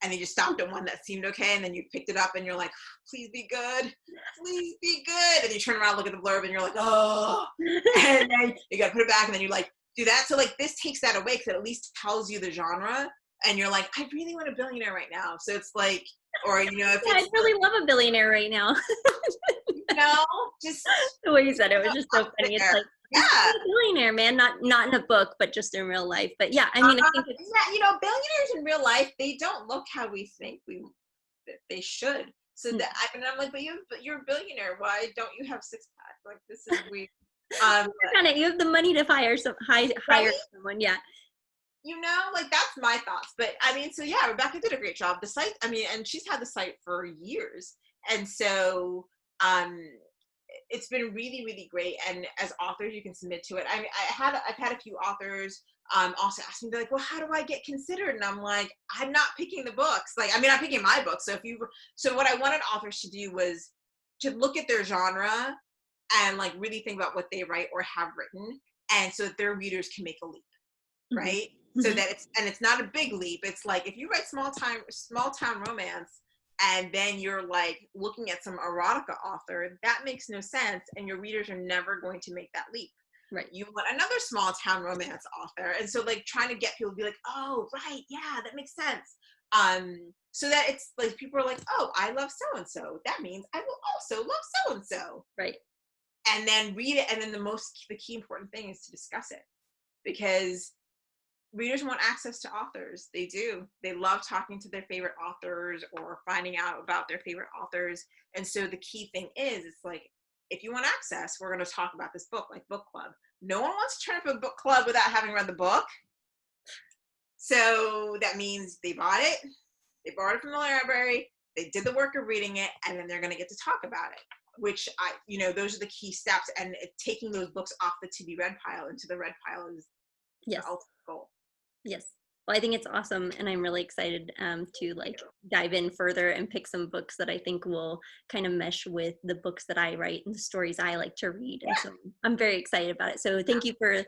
Speaker 2: and then you stopped at one that seemed okay, and then you picked it up and you're like, please be good, please be good. And you turn around, look at the blurb, and you're like, oh, and then you got to put it back, and then you like do that. So like this takes that away, because it at least tells you the genre, and you're like, I really want a billionaire right now. So it's like, or if
Speaker 1: Yeah,
Speaker 2: it's
Speaker 1: I'd really love a billionaire right now.
Speaker 2: just
Speaker 1: The way you said it was just so
Speaker 2: up
Speaker 1: funny. It's
Speaker 2: there.
Speaker 1: like, just be
Speaker 2: Yeah.
Speaker 1: a billionaire, man. Not in a book, but just in real life. But yeah, I mean, I think it's
Speaker 2: Yeah, billionaires in real life, they don't look how we think that they should. So that I'm like, but you're a billionaire. Why don't you have 6-pack? Like, this is weird.
Speaker 1: you have the money to hire
Speaker 2: Right?
Speaker 1: someone. Yeah.
Speaker 2: Like that's my thoughts. But I mean, so yeah, Rebecca did a great job. The site, I mean, and she's had the site for years, and so it's been really, really great. And as authors, you can submit to it. I mean, I've had a few authors also ask me, like, well, how do I get considered? And I'm like, I'm not picking the books. Like, I mean, I'm picking my books. So what I wanted authors to do was to look at their genre and like really think about what they write or have written, and so that their readers can make a leap,
Speaker 1: Mm-hmm.
Speaker 2: right? So that it's not a big leap. It's like if you write small town romance, and then you're like looking at some erotica author, that makes no sense, and your readers are never going to make that leap.
Speaker 1: Right.
Speaker 2: You want another small town romance author, and so like trying to get people to be like, oh right, yeah, that makes sense. So that it's like people are like, oh, I love so and so, that means I will also love so and so.
Speaker 1: Right.
Speaker 2: And then read it, and then the key important thing is to discuss it, because readers want access to authors. They do. They love talking to their favorite authors or finding out about their favorite authors. And so the key thing is, it's like, if you want access, we're going to talk about this book, like book club. No one wants to turn up a book club without having read the book. So that means they bought it from the library, they did the work of reading it, and then they're going to get to talk about it, which those are the key steps. And taking those books off the to be read pile into the read pile is the
Speaker 1: Yes.
Speaker 2: ultimate goal.
Speaker 1: Yes. Well, I think it's awesome, and I'm really excited to like dive in further and pick some books that I think will kind of mesh with the books that I write and the stories I like to read. And so I'm very excited about it. So thank you for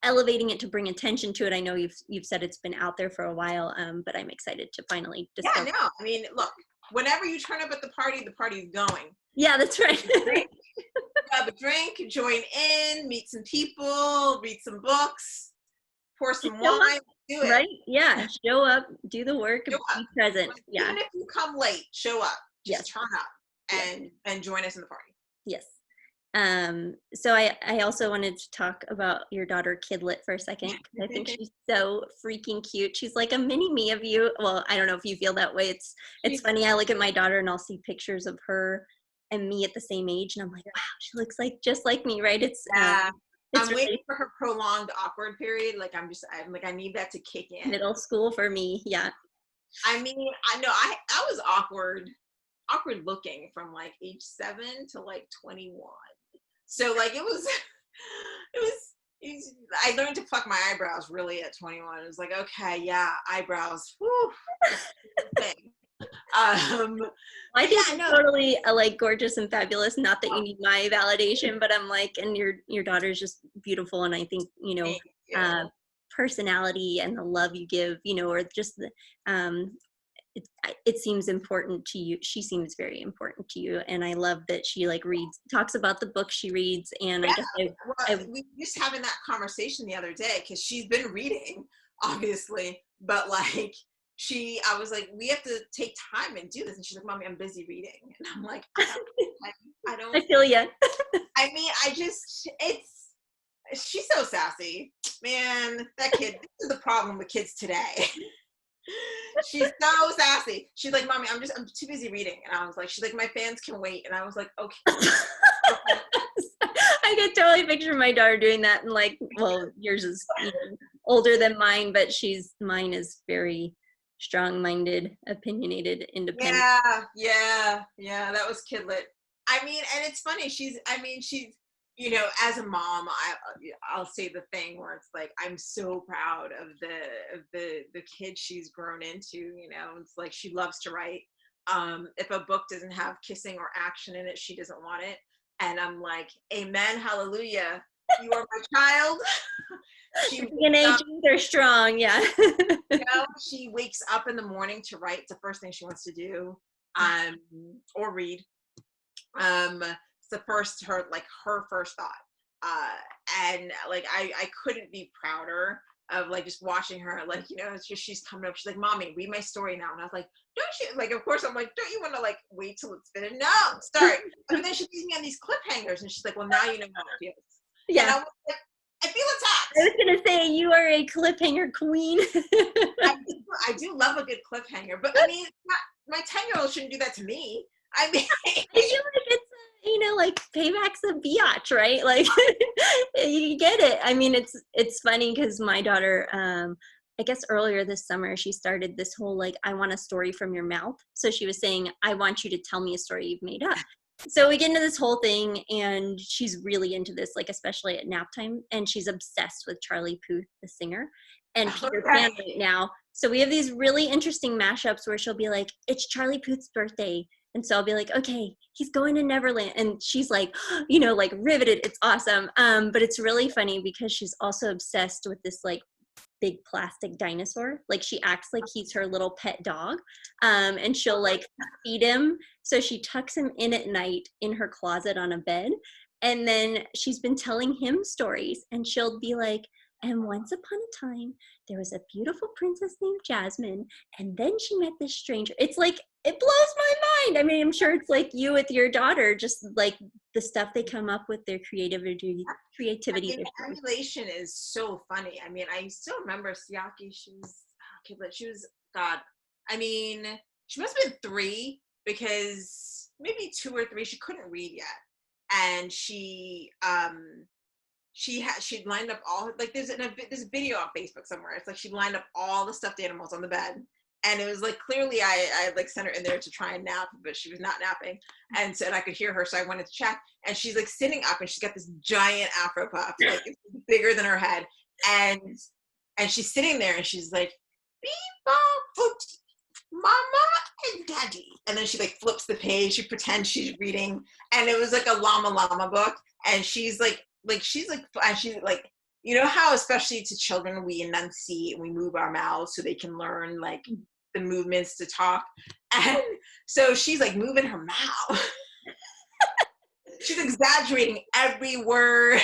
Speaker 1: elevating it to bring attention to it. I know you've said it's been out there for a while, but I'm excited to finally discover.
Speaker 2: Yeah, no, I mean, look, whenever you turn up at the party's going.
Speaker 1: Yeah, that's right.
Speaker 2: Grab a drink, join in, meet some people, read some books, pour some wine, do it.
Speaker 1: Right? Yeah, show up, do the work,
Speaker 2: Show up.
Speaker 1: be present. Yeah.
Speaker 2: Even if you come late, show up. Just turn up and join us in the party.
Speaker 1: Yes. So I also wanted to talk about your daughter Kidlet for a second. I think she's so freaking cute. She's like a mini me of you. Well, I don't know if you feel that way. It's funny. I look at my daughter and I'll see pictures of her and me at the same age, and I'm like, wow, she looks like just like me, right?
Speaker 2: I'm
Speaker 1: really
Speaker 2: waiting for her prolonged awkward period. Like I'm like, I need that to kick in.
Speaker 1: Middle school for me. Yeah.
Speaker 2: I mean, I know I was awkward looking from like age 7 to like 21. So like it was I learned to pluck my eyebrows really at 21. It was like, okay, yeah, eyebrows. Whew, that's the thing.
Speaker 1: I
Speaker 2: But
Speaker 1: think
Speaker 2: yeah, no,
Speaker 1: you're totally like gorgeous and fabulous. Not that you need my validation, but I'm like, and your daughter's just beautiful, and I think
Speaker 2: thank
Speaker 1: uh,
Speaker 2: you.
Speaker 1: personality and the love you give, or just the it seems important to you. She seems very important to you, and I love that she like talks about the book she reads, and I
Speaker 2: Yeah,
Speaker 1: guess
Speaker 2: well,
Speaker 1: I
Speaker 2: we were just having that conversation the other day because she's been reading, obviously, but like I was like, we have to take time and do this, and she's like, "Mommy, I'm busy reading," and I'm like, I
Speaker 1: I
Speaker 2: don't.
Speaker 1: feel ya.
Speaker 2: I mean, she's so sassy, man. That kid. This is the problem with kids today. She's so sassy. She's like, "Mommy, I'm too busy reading," and I was like, she's like, "My fans can wait," and I was like, "Okay."
Speaker 1: I could totally picture my daughter doing that, and like, well, yours is older than mine, but mine is very strong-minded, opinionated, independent.
Speaker 2: Yeah, yeah, yeah. That was kidlit. I mean, and it's funny. She's, as a mom, I'll say the thing where it's like I'm so proud of the kid she's grown into. It's like she loves to write. If a book doesn't have kissing or action in it, she doesn't want it. And I'm like, Amen, Hallelujah. You are my child. She wakes
Speaker 1: DNA
Speaker 2: up,
Speaker 1: genes are strong, yeah.
Speaker 2: she wakes up in the morning to write. It's the first thing she wants to do, or read. It's the first her first thought. And like I couldn't be prouder of like just watching her. Like it's just she's coming up. She's like, "Mommy, read my story now." And I was like, "Don't you?" Like, of course, I'm like, "Don't you want to like wait till it's finished?" No, start. But then she leaves me on these cliffhangers, and she's like, "Well, now you know how it feels." And
Speaker 1: Yeah.
Speaker 2: I was like, I feel
Speaker 1: I
Speaker 2: attacked.
Speaker 1: was gonna say you are a cliffhanger queen.
Speaker 2: I do love a good cliffhanger, but I mean, my 10-year-old shouldn't do that to me. I mean,
Speaker 1: I feel like it's like payback's a biatch, right? Like you get it. I mean, it's funny because my daughter, I guess earlier this summer, she started this whole like, I want a story from your mouth. So she was saying, I want you to tell me a story you've made up. So we get into this whole thing, and she's really into this, like especially at nap time, and she's obsessed with Charlie Puth, the singer, and Peter Pan
Speaker 2: okay.
Speaker 1: right now. So we have these really interesting mashups where she'll be like, "It's Charlie Puth's birthday," and so I'll be like, "Okay, he's going to Neverland," and she's like, like riveted. It's awesome. But it's really funny because she's also obsessed with this like big plastic dinosaur. Like she acts like he's her little pet dog. And she'll like feed him. So she tucks him in at night in her closet on a bed. And then she's been telling him stories, and she'll be like, "And once upon a time, there was a beautiful princess named Jasmine, and then she met this stranger." It's like, it blows my mind. I mean, I'm sure it's like you with your daughter, just like the stuff they come up with, their creativity,
Speaker 2: I
Speaker 1: creativity.
Speaker 2: mean, emulation is so funny. I mean, I still remember Siaki. She was okay, but she was God. I mean, she must have been 3 because maybe 2 or 3. She couldn't read yet, and she'd lined up all like there's a video on Facebook somewhere. It's like she lined up all the stuffed animals on the bed, and it was like clearly I like sent her in there to try and nap, but she was not napping, and so and I could hear her, so I wanted to check, and she's like sitting up, and she's got this giant afro puff, like it's bigger than her head, and she's sitting there, and she's like, beep bop, mama and daddy, and then she like flips the page, she pretends she's reading, and it was like a llama llama book, and she's like how especially to children we enunciate and we move our mouths so they can learn like the movements to talk, and so she's like moving her mouth. She's exaggerating every word.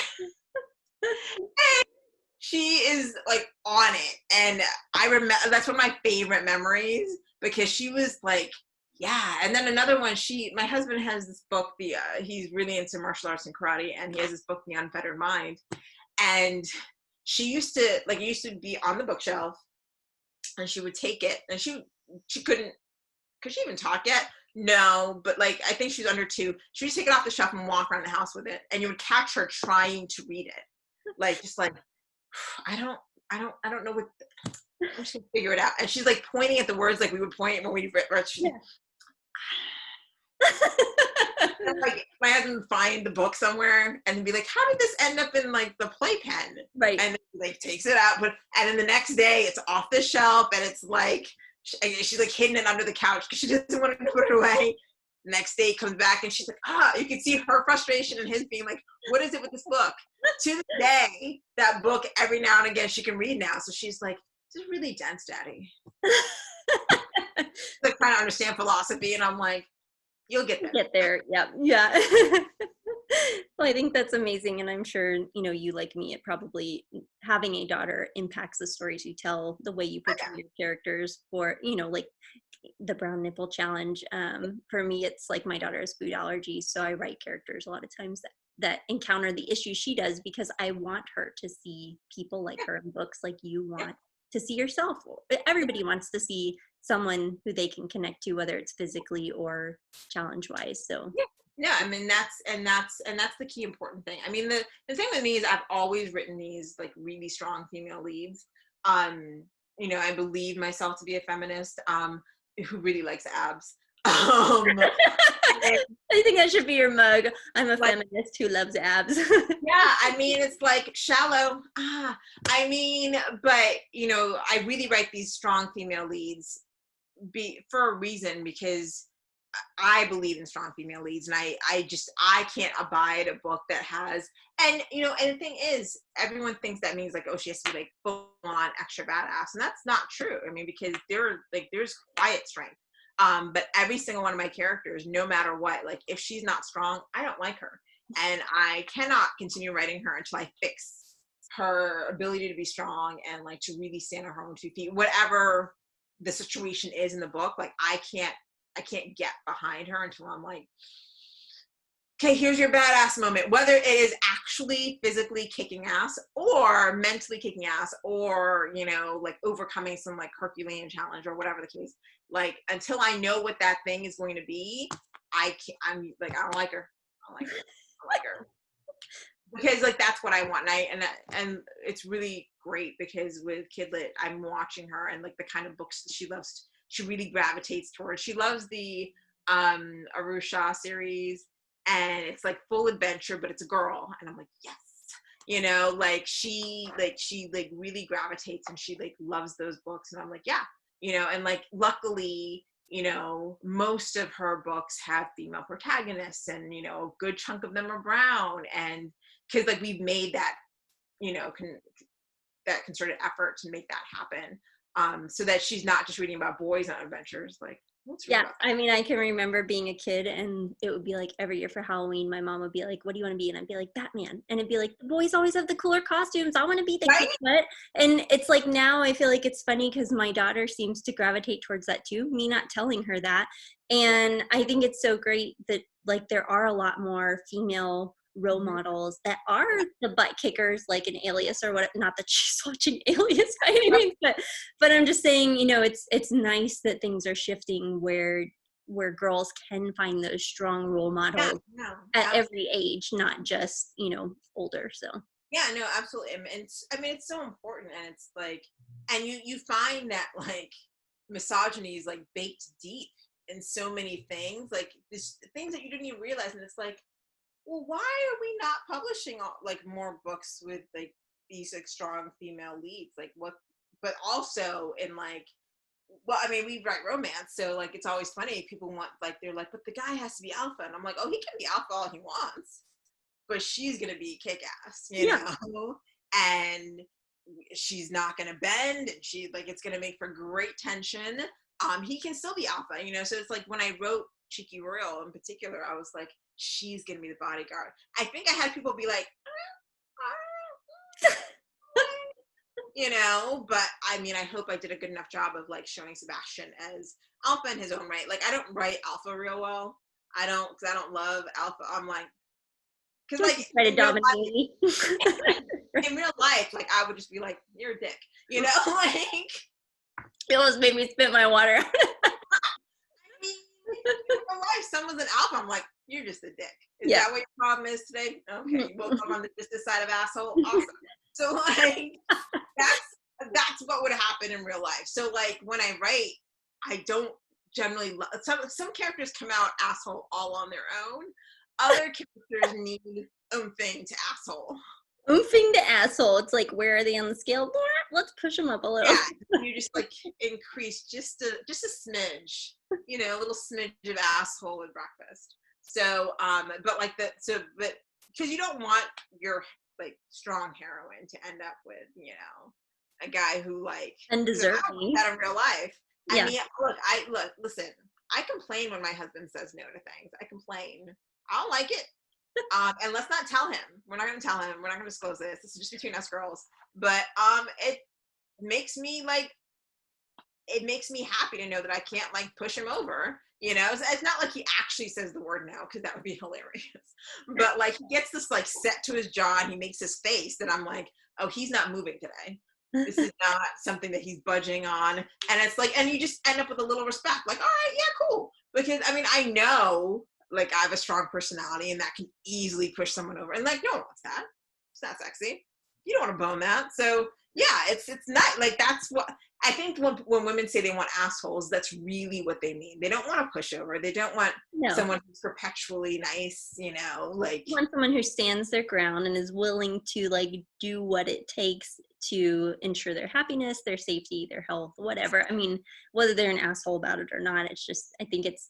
Speaker 2: She is like on it, and I remember that's one of my favorite memories because she was like, yeah. And then another one, my husband has this book, he's really into martial arts and karate, and he has this book, The Unfettered Mind, and she used to like it used to be on the bookshelf, and she would take it, and she could she even talk yet? No, but like I think she's under 2. She would take it off the shelf and walk around the house with it, and you would catch her trying to read it, like just like I don't know what. I'm just gonna figure it out. And she's like pointing at the words like we would point when we read. She's like,
Speaker 1: Yeah.
Speaker 2: And, like, my husband would find the book somewhere and be like, how did this end up in like the playpen?
Speaker 1: Right.
Speaker 2: And then he, like, takes it out, and then the next day it's off the shelf and it's like she's like hidden it under the couch because she doesn't want to put it away. Next day comes back and she's like, you can see her frustration and his being like, what is it with this book? To this day, that book every now and again she can read now. So she's like, this is really dense, Daddy. Like, trying to understand philosophy, and I'm like, you'll get there.
Speaker 1: Get there. Yep. Yeah. Well, I think that's amazing. And I'm sure, you like me, it probably having a daughter impacts the stories you tell, the way you portray your characters for, like the brown nipple challenge. For me, it's like my daughter has food allergies. So I write characters a lot of times that encounter the issues she does because I want her to see people like her in books, like you want to see yourself. Everybody wants to see someone who they can connect to, whether it's physically or challenge wise. So
Speaker 2: Yeah, I mean that's the key important thing. I mean, the thing with me is I've always written these like really strong female leads. I believe myself to be a feminist who really likes abs.
Speaker 1: I think that should be your mug. I'm a
Speaker 2: Like,
Speaker 1: feminist who loves abs.
Speaker 2: yeah, I mean, it's like shallow. I mean, but I really write these strong female leads for a reason, because I believe in strong female leads, and I can't abide a book that has, and the thing is, everyone thinks that means like, oh, she has to be like full on extra badass, and that's not true. I mean, because there's quiet strength. But every single one of my characters, no matter what, like if she's not strong, I don't like her, and I cannot continue writing her until I fix her ability to be strong and like to really stand on her own 2 feet, whatever the situation is in the book. Like I can't get behind her until I'm like, okay, here's your badass moment, whether it is actually physically kicking ass or mentally kicking ass, or like overcoming some like Herculean challenge or whatever the case. Like until I know what that thing is going to be, I'm like, I don't like her. I don't like her. I don't like her. Because like that's what I want, and it's really great because with Kidlit, I'm watching her and like the kind of books that she loves. She really gravitates towards. She loves the Arusha series, and it's like full adventure, but it's a girl, and I'm like, yes, like she really gravitates, and she like loves those books, and I'm like, yeah, and like luckily, most of her books have female protagonists, and a good chunk of them are brown, and because like we've made that that concerted effort to make that happen, so that she's not just reading about boys on adventures. Like, let's read
Speaker 1: Yeah,
Speaker 2: about
Speaker 1: I mean, I can remember being a kid, and it would be like every year for Halloween, my mom would be like, what do you want to be? And I'd be like, Batman. And it'd be like, the boys always have the cooler costumes. I want to be the
Speaker 2: that.
Speaker 1: kid.
Speaker 2: Right?
Speaker 1: What? And it's like now I feel like it's funny because my daughter seems to gravitate towards that too, me not telling her that. And I think it's so great that like there are a lot more female role models that are the butt kickers, like an Alias or what. Not that she's watching Alias by any means, but I'm just saying, it's nice that things are shifting where girls can find those strong role
Speaker 2: Yeah,
Speaker 1: models
Speaker 2: no,
Speaker 1: at
Speaker 2: absolutely.
Speaker 1: every age, not just older. So
Speaker 2: Yeah, no, absolutely. And it's so important, and it's like, and you find that like misogyny is like baked deep in so many things, like this things that you didn't even realize, and it's like, well, why are we not publishing like more books with like these like strong female leads? Like what? But also in like, well, I mean, we write romance, so like it's always funny. People want like they're like, but the guy has to be alpha, and I'm like, oh, he can be alpha all he wants, but she's gonna be kick ass,
Speaker 1: yeah,
Speaker 2: and she's not gonna bend, and she like it's gonna make for great tension. He can still be alpha, so it's like when I wrote Cheeky Royal in particular, I was like, she's gonna be the bodyguard. I think I had people be like, but I mean, I hope I did a good enough job of like showing Sebastian as alpha in his own right. Like I don't write alpha real well. Because I don't love alpha. I'm like, because
Speaker 1: don't
Speaker 2: like
Speaker 1: try to
Speaker 2: in real
Speaker 1: dominate
Speaker 2: life,
Speaker 1: me.
Speaker 2: in real life, like I would just be like, you're a dick, like.
Speaker 1: You almost made me spit my water.
Speaker 2: I mean, in real life, someone's an alpha. I'm like, you're just a dick. Is
Speaker 1: Yeah.
Speaker 2: that what your problem is today? Okay, you woke up on this side of asshole. Awesome. So like, that's what would happen in real life. So like when I write, I don't generally some characters come out asshole all on their own. Other characters need thing to asshole.
Speaker 1: Oofing to asshole. It's like, where are they on the scale? Let's push them up a little.
Speaker 2: Yeah, you just like increase just a smidge, a little smidge of asshole with breakfast. So, but but because you don't want your like strong heroine to end up with, a guy who like, because I don't want
Speaker 1: Undeserving.
Speaker 2: that in real life. I
Speaker 1: Yeah.
Speaker 2: mean, listen, I complain when my husband says no to things. I complain. I don't like it. And let's not tell him. We're not going to tell him. We're not going to disclose this. This is just between us girls. But it makes me happy to know that I can't like push him over. It's not like he actually says the word no, because that would be hilarious. But like he gets this like set to his jaw and he makes his face that I'm like, oh, he's not moving today. This is not something that he's budging on. And it's like, and you just end up with a little respect, like, all right, yeah, cool. Because I mean, I know like I have a strong personality and that can easily push someone over. And like, no one wants that. It's not sexy. You don't want to bone that. So yeah, it's not like, that's what I think when women say they want assholes, that's really what they mean. They don't want a pushover. They don't want someone who's perpetually nice, like
Speaker 1: You want someone who stands their ground and is willing to like do what it takes to ensure their happiness, their safety, their health, whatever. I mean, whether they're an asshole about it or not, it's just, I think it's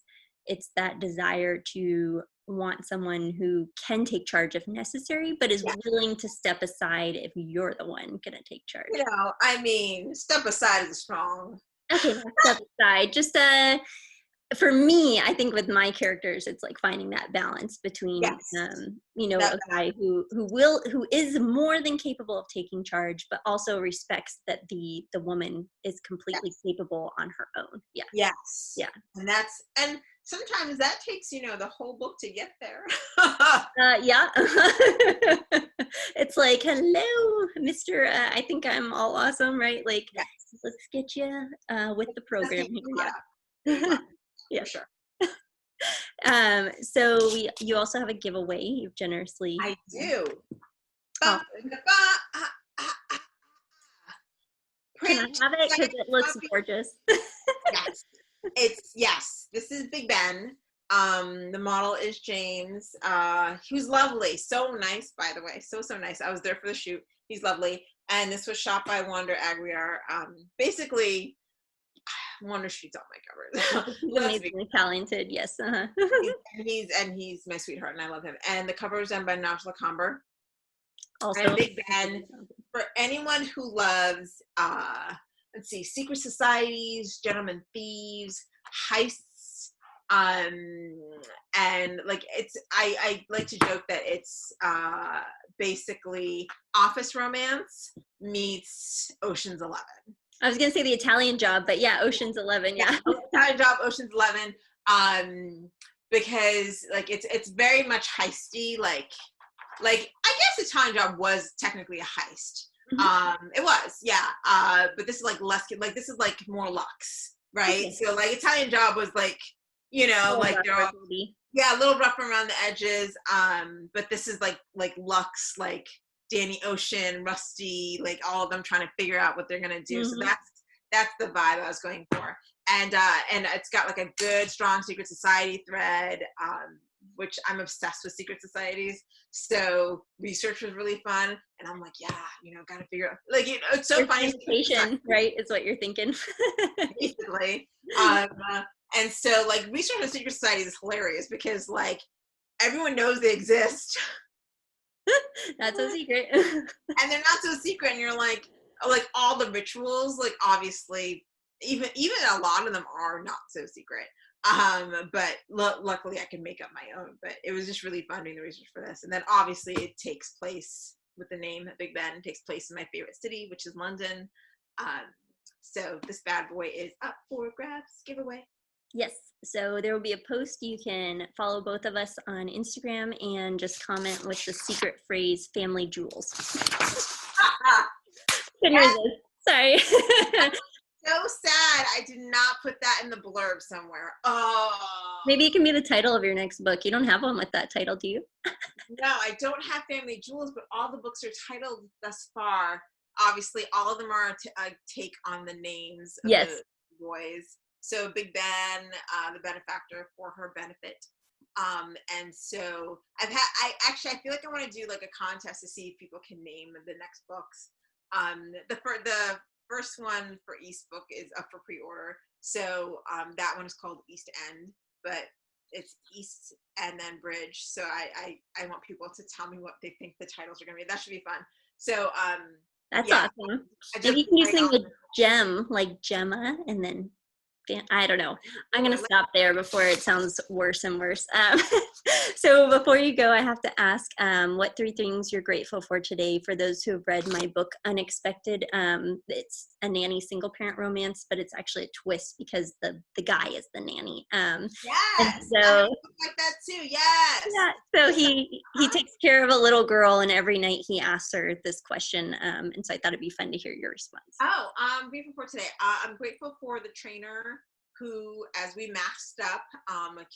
Speaker 1: that desire to want someone who can take charge if necessary, but is willing to step aside if you're the one gonna take charge.
Speaker 2: I mean, step aside is strong.
Speaker 1: Okay, step aside. Just for me, I think with my characters, it's like finding that balance between, a guy who is more than capable of taking charge, but also respects that the woman is completely capable on her own. Yeah.
Speaker 2: Yes.
Speaker 1: Yeah.
Speaker 2: And sometimes that takes, the whole book to get there.
Speaker 1: Yeah. It's like, hello, Mr. I think I'm all awesome, right? Like, let's get you with the program here. Yeah. Yeah.
Speaker 2: For sure.
Speaker 1: So you also have a giveaway. You've generously.
Speaker 2: I do.
Speaker 1: Can I have it? Because it looks gorgeous.
Speaker 2: Yes. This is Big Ben. The model is James. He was lovely. So nice, by the way. So nice. I was there for the shoot. He's lovely. And this was shot by Wander Aguiar. Basically, Wander shoots all my covers.
Speaker 1: He's amazingly talented. Yes. Uh-huh.
Speaker 2: he's my sweetheart, and I love him. And the cover is done by Najla Kamber.
Speaker 1: Also,
Speaker 2: and Big Ben, for anyone who loves, let's see, secret societies, gentlemen thieves, heists, and like I like to joke that it's basically Office Romance meets Ocean's 11.
Speaker 1: I was gonna say The Italian Job, but yeah, Ocean's 11. Yeah.
Speaker 2: Italian Job, Ocean's 11. Because like it's very much heisty, like I guess Italian Job was technically a heist. Mm-hmm. It was, yeah. But this is like less, like this is like more luxe, right? Okay. So like Italian Job was like, like they're all, a little rough around the edges. But this is like luxe, like Danny Ocean, Rusty, like all of them trying to figure out what they're gonna do. Mm-hmm. So that's the vibe I was going for. And it's got like a good, strong secret society thread, which I'm obsessed with secret societies. So research was really fun. And I'm like, got to figure out, like, it's so funny.
Speaker 1: Right? Is what you're thinking.
Speaker 2: Basically. And so like research on secret societies is hilarious because like everyone knows they exist.
Speaker 1: Not so secret.
Speaker 2: And they're not so secret. And you're like all the rituals, like obviously, even a lot of them are not so secret. But luckily I can make up my own. But it was just really fun doing the research for this. And then obviously it takes place with the name Big Ben. It takes place in my favorite city, which is London. So this bad boy is up for grabs, giveaway.
Speaker 1: Yes. So there will be a post. You can follow both of us on Instagram and just comment with the secret phrase "family jewels." Sorry.
Speaker 2: So sad I did not put that in the blurb somewhere. Oh.
Speaker 1: Maybe it can be the title of your next book. You don't have one with that title, do you?
Speaker 2: No, I don't have Family Jewels, but all the books are titled thus far. Obviously, all of them are a take on the names of the boys. So Big Ben, the benefactor for her benefit. And so I feel like I want to do like a contest to see if people can name the next books. The first one for East book is up for pre-order. So that one is called East End, but it's East and then Bridge. So I want people to tell me what they think the titles are going to be. That should be fun. So
Speaker 1: That's
Speaker 2: yeah,
Speaker 1: awesome.
Speaker 2: I
Speaker 1: Maybe
Speaker 2: just
Speaker 1: you can do
Speaker 2: write
Speaker 1: something
Speaker 2: off.
Speaker 1: with Gem, like Gemma, and then I don't know. I'm
Speaker 2: Ooh,
Speaker 1: going
Speaker 2: I
Speaker 1: to
Speaker 2: like
Speaker 1: stop there before it sounds worse and worse. So before you go, I have to ask what 3 things you're grateful for today. For those who have read my book, Unexpected, it's a nanny single parent romance, but it's actually a twist because the guy is the nanny. And
Speaker 2: yes, I have
Speaker 1: so
Speaker 2: a book like that too. Yes.
Speaker 1: yeah, so he takes care of a little girl, and every night he asks her this question. And so I thought it'd be fun to hear your response.
Speaker 2: Oh, I'm grateful for today. I'm grateful for the trainer who, as we maxed up,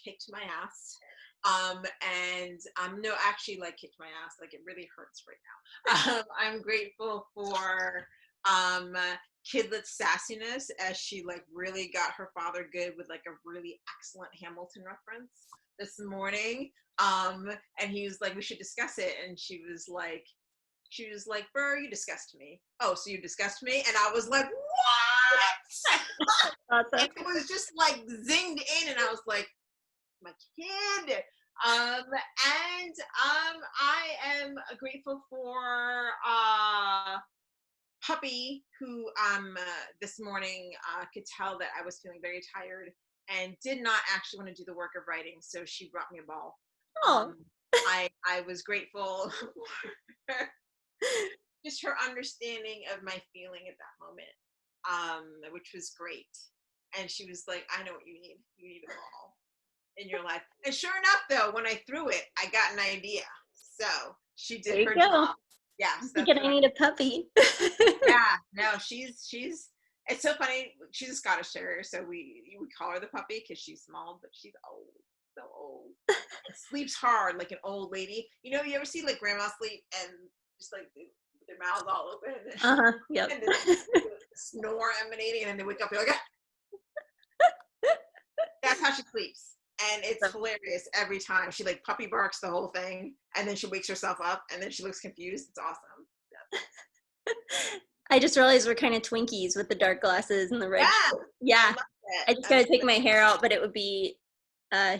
Speaker 2: kicked my ass. And no, actually, like kicked my ass. Like it really hurts right now. I'm grateful for kidlet sassiness as she like really got her father good with like a really excellent Hamilton reference this morning. And he was like, "We should discuss it," and she was like, "Burr, you disgust me." Oh, so you disgust me? And I was like, what?
Speaker 1: Awesome.
Speaker 2: And it was just like zinged in, and I was like, my kid. I am grateful for puppy who this morning could tell that I was feeling very tired and did not actually want to do the work of writing, so she brought me a ball.
Speaker 1: Oh,
Speaker 2: I was grateful for just her understanding of my feeling at that moment, which was great. And she was like, "I know what you need. You need a ball in your life." And sure enough, though, when I threw it, I got an idea. So she
Speaker 1: there
Speaker 2: did
Speaker 1: you
Speaker 2: her
Speaker 1: go.
Speaker 2: job. Yes,
Speaker 1: I'm
Speaker 2: that's
Speaker 1: thinking I
Speaker 2: what I.
Speaker 1: need a puppy.
Speaker 2: Yeah, no, she's. It's so funny. She's a Scottish Terrier, so we call her the puppy because she's small, but she's old, so old. And sleeps hard like an old lady. You know, you ever see like grandma sleep and just like their mouths all open
Speaker 1: Uh-huh. Yep.
Speaker 2: and then snore emanating, and then they wake up. They're like, that's how she sleeps. And it's hilarious every time. She like puppy barks the whole thing, and then she wakes herself up, and then she looks confused. It's awesome.
Speaker 1: I just realized we're kind of Twinkies with the dark glasses and the red
Speaker 2: Yeah,
Speaker 1: shirt.
Speaker 2: I
Speaker 1: Yeah.
Speaker 2: love it.
Speaker 1: I just
Speaker 2: I love
Speaker 1: gotta take
Speaker 2: it.
Speaker 1: my hair out, but it would be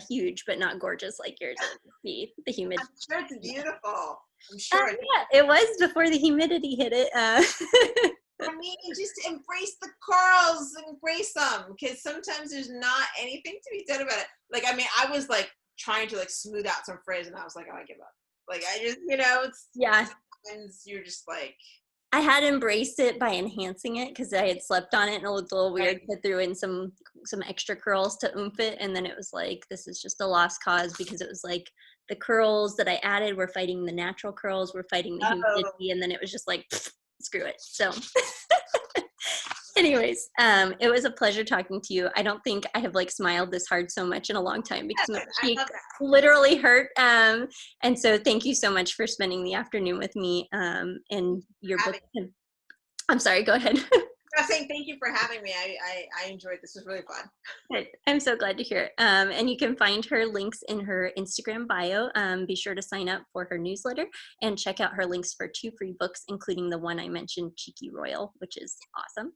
Speaker 1: huge, but not gorgeous like yours. It would be the humid.
Speaker 2: I'm sure it's beautiful. I'm sure.
Speaker 1: Yeah, it was before the humidity hit it.
Speaker 2: I mean, just embrace the curls, embrace them, because sometimes there's not anything to be done about it. Like, I mean, I was like trying to like smooth out some frizz, and I was like, "Oh, I give up." Like, I just, it's
Speaker 1: Yeah.
Speaker 2: sometimes you're just like,
Speaker 1: I had embraced it by enhancing it because I had slept on it and it looked a little weird.
Speaker 2: right.
Speaker 1: I threw in some extra curls to oomph it, and then it was like, this is just a lost cause because it was like the curls that I added were fighting the natural curls, were fighting the
Speaker 2: Oh,
Speaker 1: humidity, and then it was just like, screw it. So anyways, it was a pleasure talking to you. I don't think I have like smiled this hard so much in a long time because my
Speaker 2: I
Speaker 1: cheek
Speaker 2: love that.
Speaker 1: literally hurt. And so thank you so much for spending the afternoon with me. And your book.
Speaker 2: Having,
Speaker 1: I'm sorry, go ahead.
Speaker 2: I was saying thank you for having me. I enjoyed this. It was really fun.
Speaker 1: Good. I'm so glad to hear it. And you can find her links in her Instagram bio. Be sure to sign up for her newsletter and check out her links for 2 free books, including the one I mentioned, Cheeky Royal, which is awesome.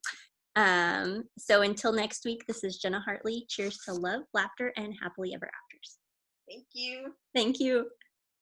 Speaker 1: So until next week, this is Jenna Hartley. Cheers to love, laughter, and happily ever afters.
Speaker 2: Thank you.
Speaker 1: Thank you.